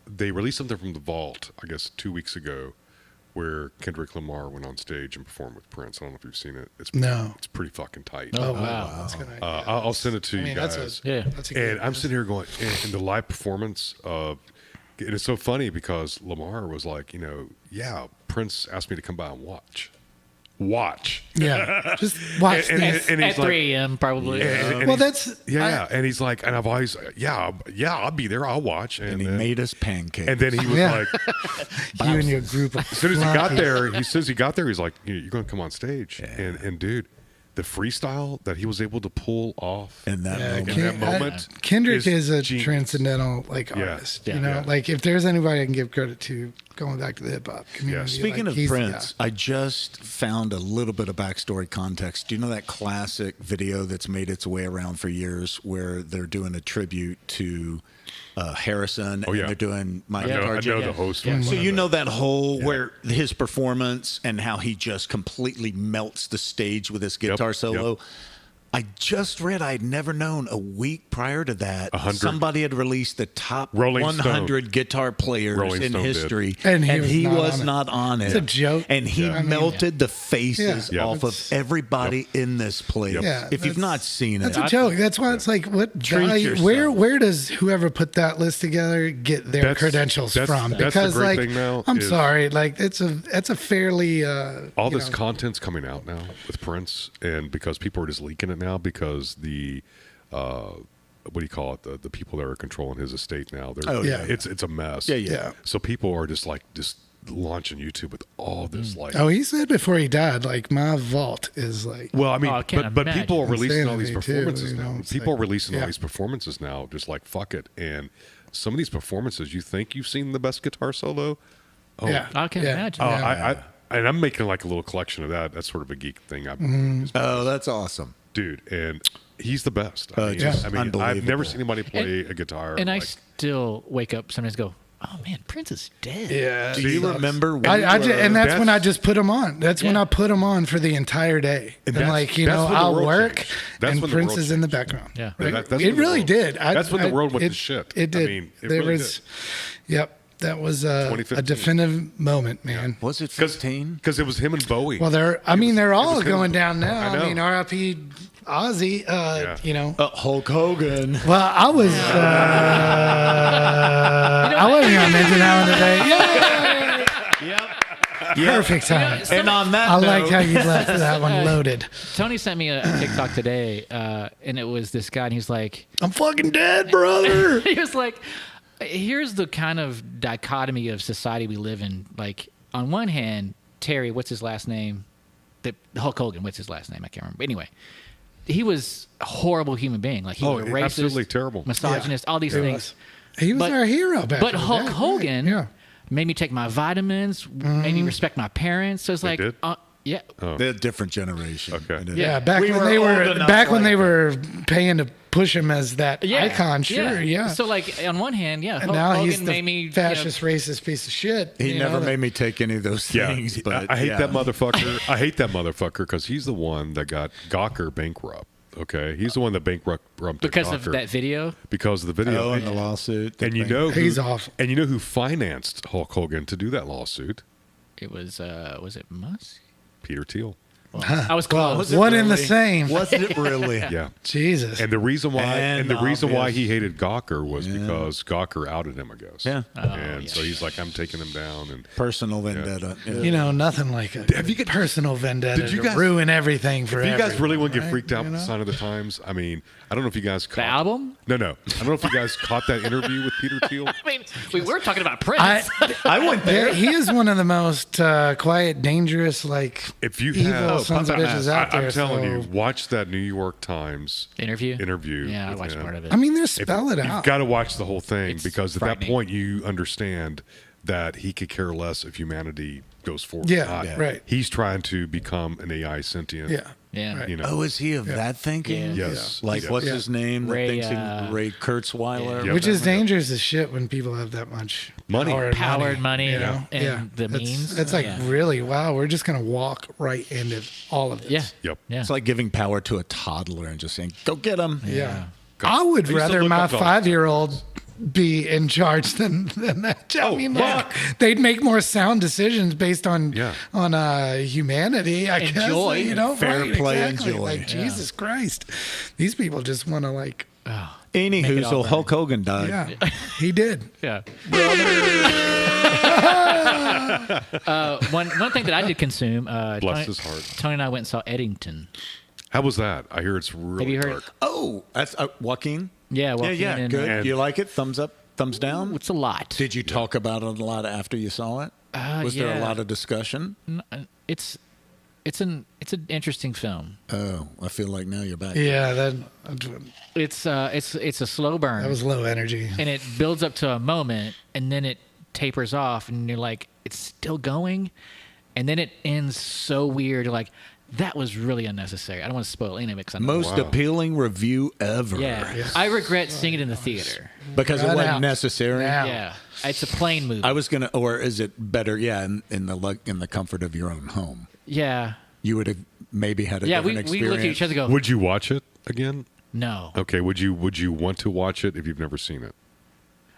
They released something from the Vault, I guess 2 weeks ago, where Kendrick Lamar went on stage and performed with Prince. I don't know if you've seen it. It's pretty fucking tight. Oh, wow. That's gonna, I'll send it to you guys. That's Yeah. a And I'm sitting here going, and the live performance of, and it's so funny because Lamar was like, yeah, Prince asked me to come by and watch. Yeah, just watch And this. he's At like- 3 a.m. probably. and Well, he's- that's yeah. And he's like, and I've always, I'll be there. I'll watch. And he then- made us pancakes. And then he was Yeah. like, you and your group of. as soon as he got flunkies. there, he's like, you're going to come on stage. And dude, the freestyle that he was able to pull off in that Yeah, moment. in that moment, Kendrick is a genius. transcendental Yeah. artist. Yeah. Like if there's anybody I can give credit to, going back to the hip hop community. Speaking like, of he's- Prince, I just found a little bit of backstory context. Do you know that classic video that's made its way around for years where they're doing a tribute to Harrison Oh, yeah. and they're doing My I know, Guitar I know Genius? the host. Yeah. one. So you know that whole where his performance and how he just completely melts the stage with his guitar Yep, solo. yep. I just read, I'd never known a week prior to that, 100. somebody had released the top Rolling 100 guitar players Rolling in Stone did. history. And he was not not on it. It's a joke. And he Yeah. I mean, melted the faces Yeah. off of It's- everybody in this place. Yeah, If you've that's- not seen it, That's a joke. That's why it's like, what Treat value? yourself. Where does whoever put that list together get their That's- credentials that's- from? that's the Because great like, thing now I'm is- sorry, like it's a fairly all you this know, content's coming out now with Prince, and because people are just leaking it now because the what do you call it, the people that are controlling his estate now, they're, Oh, yeah. it's a mess. Yeah. So people are just launching YouTube with all this Oh, he said before he died, like my vault is like. well, I mean, Oh, I can't but people are imagine. releasing all these Insanity, too, performances you know, now. it's People like- are releasing all yeah. these performances now, just like fuck it. And some of these performances, you think you've seen the best guitar solo? Oh, Yeah. I can Yeah. imagine. Oh, Yeah. and I'm making like a little collection of that. That's sort of a geek thing. Mm-hmm. oh, that's awesome. Dude, and he's the best. Yeah. I mean, I've Unbelievable. never seen anybody play a guitar. And I like, still wake up sometimes and go, oh man, Prince is dead. Yeah. Do you sucks. remember when and that's when I That's- just put them on. That's when Yeah. I put them on for the entire day. And that's- like, that's when the I'll world work changed. That's and when the Prince world is in the changed. background. Yeah. Right? That's when It the really world- did. that's when the world went to shit. It did. I mean, it there really was, yep. That was a 2015. definitive moment, man. was it 15? Because it was him and Bowie. Well, they're all was him. going down now. I know. I mean, R.I.P. Ozzy, Yeah. you know. Hulk Hogan. Well, I was, I wasn't going to mention that one today. Yay! Perfect time. And on that I note, like how you left that one loaded. Tony sent me a TikTok today, and it was this guy, and he's like, I'm fucking dead, brother. he was like, here's the kind of dichotomy of society we live in. Like, on one hand, Terry, what's his last name? Hulk Hogan, what's his last name? I can't remember. But anyway, he was a horrible human being. Like, he was a racist, absolutely terrible. misogynist, all these He things. was. He was But- our hero back But in the Hulk day. Hogan Yeah. made me take my vitamins, made me respect my parents. So it's like, did? yeah. they're a different generation. Okay. And it- Yeah, back We when were they old were enough back when like they that. were paying to push him as that icon, sure, yeah. So like on one hand, yeah, And Hulk now Hogan he's made me the fascist, racist piece of shit. He you never know, made me take any of those Yeah, things. But I hate yeah. that motherfucker. I hate that motherfucker because he's the one that got Gawker bankrupt. Okay, he's the one that bankrupted because Gawker of that video. because of the video. Oh, and the lawsuit. And you know He's awful. And you know who financed Hulk Hogan to do that lawsuit? It was it Musk? Peter Thiel. I was Well, close. one in the same. Was it really? Yeah. Jesus. And the reason why And the reason why obvious. he hated Gawker was because Gawker outed him, I guess. Yeah. And so he's like, I'm taking him down. And Personal vendetta. Yeah. you know, nothing like a Have you got- personal vendetta Did you to guys- ruin everything for if you guys really everyone, want to get right? freaked out You with the know? Sign of the Times, I mean, I don't know if you guys caught The album? No. I don't know if you guys caught that interview with Peter Thiel. I mean, we were talking about Prince. I went there. He is one of the most quiet, dangerous, like If you evil have, sons of bitches out there. I'm telling so- you, watch that New York Times interview. with Yeah, I watched him. part of it. I mean, they're If- spell it You've out. got to watch the whole thing It's because at that frightening. point you understand that he could care less if humanity goes forward. Yeah, or not. yeah. Right. He's trying to become an AI sentient Yeah. Yeah. Right. You know. Oh, is he of that thinking? Yeah. Yes. Like, Yes. what's his name? that Ray, thinks Ray Kurzweiler. Yeah. Which is dangerous as shit when people have that much Money. power Powered money you know? and the It's- means. It's like, Yeah. really, wow, we're just going to walk right into all of this. Yeah. Yep. Yeah. It's like giving power to a toddler and just saying, "Go get him." Yeah. God. I would I used to rather look my up dogs. 5-year-old be in charge than that. I mean, like, they'd make more sound decisions based on humanity, I guess. joy. You know, Fair right, play and exactly. joy. Like, Yeah. Jesus Christ. These people just want to, like, Anywho, Make it all so right. Hulk Hogan died. yeah, he did. Yeah. One thing that I did consume. Bless Tony, his heart. Tony and I went and saw Eddington. How was that? I hear it's really Have you heard? dark. Oh, that's Joaquin. Yeah. Joaquin Yeah, and, good. And- You like it? Thumbs up, thumbs down. It's a lot. Did you talk about it a lot after you saw it? Was there a yeah. lot of discussion? It's an interesting film. Oh, I feel like now you're back. Yeah, that It's a slow burn. was low energy. and it builds up to a moment, and then it tapers off, and you're like, it's still going, and then it ends so weird. You're like, that was really unnecessary. I don't want to spoil any of it because I know. Most appealing review ever. Yeah, I regret seeing it in the theater. Because it Run wasn't out. necessary. Now. Yeah, it's a plain movie. I was gonna, or is it better? Yeah, in the comfort of your own home, Yeah, you would have maybe had a yeah. different We experience. looked at each other, and go, Would you watch it again? no. Okay. Would you want to watch it if you've never seen it?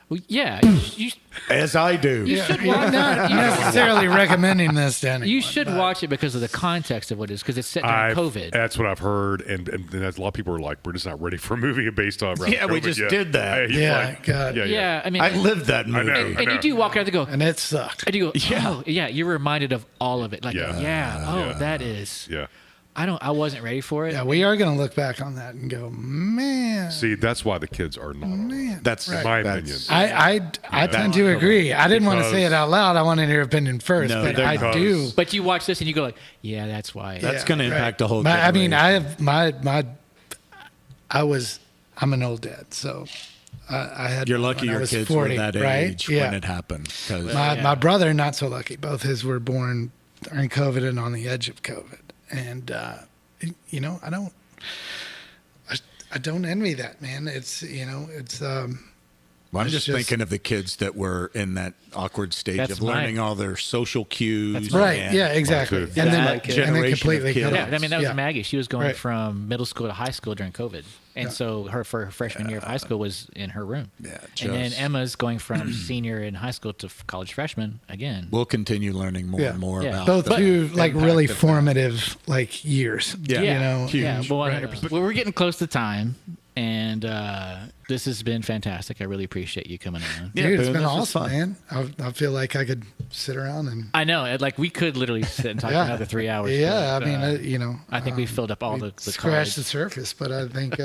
Well, yeah, you as I do. should watch. I'm not necessarily recommending this to anyone. You should watch it because of the context of what it is, because it's set during COVID. That's what I've heard, and that's, a lot of people are like, we're just not ready for a movie based on. Yeah, we COVID just yet." did that. He's Yeah, like, God. Yeah, I mean, I lived that movie. know. and you do walk out and go, And it sucked. and you go, oh, yeah, you're reminded of all of it. Like, Yeah. yeah, that is. Yeah. I wasn't ready for it. Yeah, we are going to look back on that and go, man. See, that's why the kids are not. Man. That's My that's- opinion. I tend to agree. I didn't want to say it out loud. I wanted your opinion first, No, but they're I because- do. But you watch this and you go like, yeah, that's why. That's going to impact the whole. I mean, I generation. have I'm an old dad, so I had. You're lucky when I your was kids 40, were that right? age Yeah. when it happened. 'Cause- My brother, not so lucky. Both his were born during COVID and on the edge of COVID, and I don't envy that, man. It's Well, I'm It's just just- thinking of the kids that were in that awkward stage That's of learning all their social cues. right. and- Yeah, exactly. Mine too. And then That and then generation of completely kids. cut Yeah, off. I mean that was Yeah. Maggie. She was going Right. from middle school to high school during COVID, and so her freshman year of high school was in her room. Yeah, and then just- Emma's going from senior in high school to college freshman again. We'll continue learning more Yeah. and more Yeah. about Both the two like impact really of that. formative like years. Yeah. You know. Huge. Yeah, well, Right. 100%. Well, we're getting close to time, and this has been fantastic. I really appreciate you coming on. Yeah, Dude, it's Boone, been this was awesome, fun. man. I feel like I could sit around and I know, like we could literally sit and talk for another 3 hours. yeah. but, I mean, I think we filled up all the scratched cards. the surface, but I think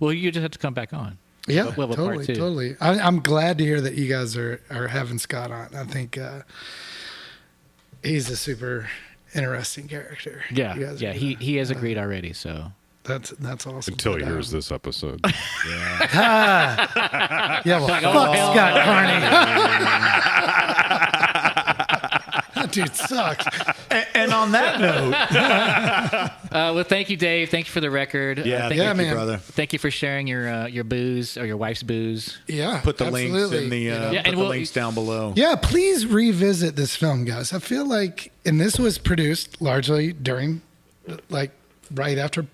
Well, you just have to come back on. yeah, We'll have a part totally, two. totally. I'm glad to hear that you guys are having Scott on. I think he's a super interesting character. Yeah, You guys yeah. are He has agreed already. So that's awesome. Until he But, hears this episode. yeah, well, like, fuck oh, hell Scott Carney. That dude sucks. And on that note, well, thank you, Dave. Thank you for the record. yeah, thank, Yeah, thank you, man. brother. thank you for sharing your booze or your wife's booze. Yeah, Put the links absolutely. in the You know? Yeah, put and the we'll- links down below. Yeah, please revisit this film, guys. I feel like, and this was produced largely during, like, right after,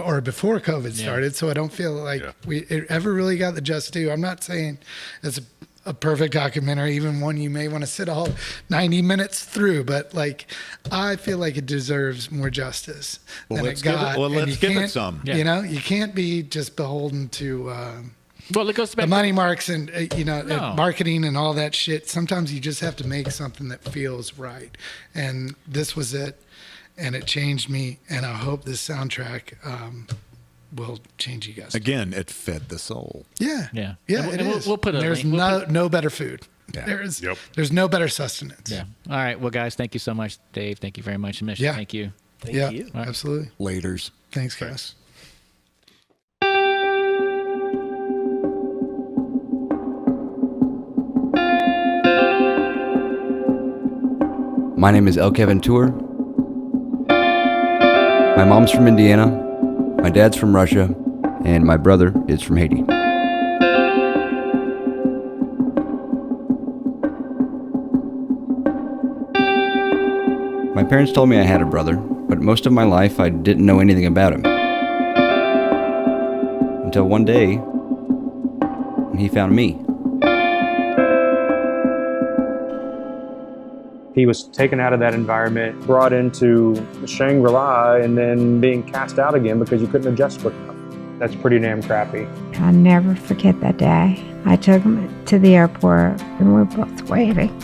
or before COVID started. So I don't feel like Yeah. it ever really got the just due. I'm not saying it's a perfect documentary, even one you may want to sit all 90 minutes through, but like, I feel like it deserves more justice Well, than let's it give it- got. well, And let's you give it can't- some. Yeah. You can't be just beholden to, Well, it goes the back. money marks and No. marketing and all that shit. Sometimes you just have to make something that feels right, and this was it, and it changed me. And I hope this soundtrack will change you guys. Again, it fed the soul. Yeah, Yeah. yeah. And It we'll- is. we'll put a There's link- we'll no better food. Yeah. There's no better sustenance. Yeah. All right. Well, guys, thank you so much, Dave. Thank you very much, Mish. Yeah. Thank you. Thank Yeah, you. absolutely. Laters. Thanks, guys. My name is El Kevin Tour. My mom's from Indiana, my dad's from Russia, and my brother is from Haiti. My parents told me I had a brother, but most of my life I didn't know anything about him. Until one day, he found me. He was taken out of that environment, brought into Shangri-La, and then being cast out again because you couldn't adjust quick enough. That's pretty damn crappy. I'll never forget that day. I took him to the airport and we were both waiting.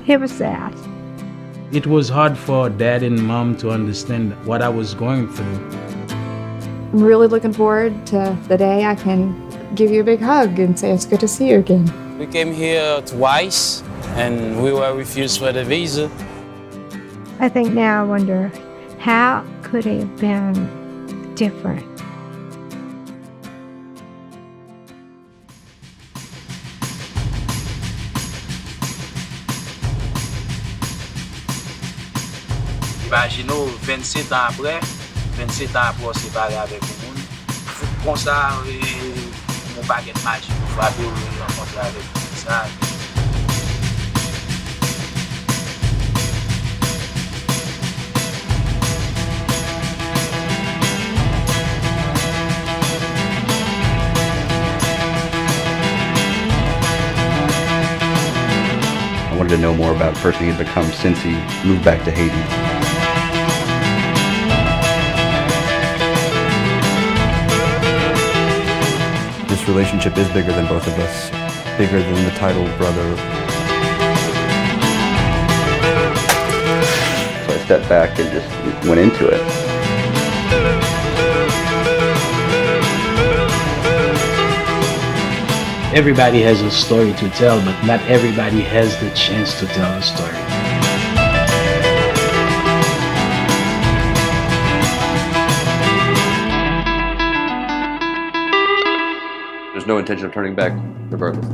It was sad. It was hard for Dad and Mom to understand what I was going through. I'm really looking forward to the day I can give you a big hug and say it's good to see you again. We came here twice and we were refused for the visa. I think now I wonder, how could it have been different? Imaginou 27 ans après, 27 ans après séparé avec le monde. Comme ça, mon baguette magique pour frapper ou rencontrer avec ça. I wanted to know more about the person he had become since he moved back to Haiti. This relationship is bigger than both of us, bigger than the title brother. So I stepped back and just went into it. Everybody has a story to tell, but not everybody has the chance to tell a story. There's no intention of turning back, regardless.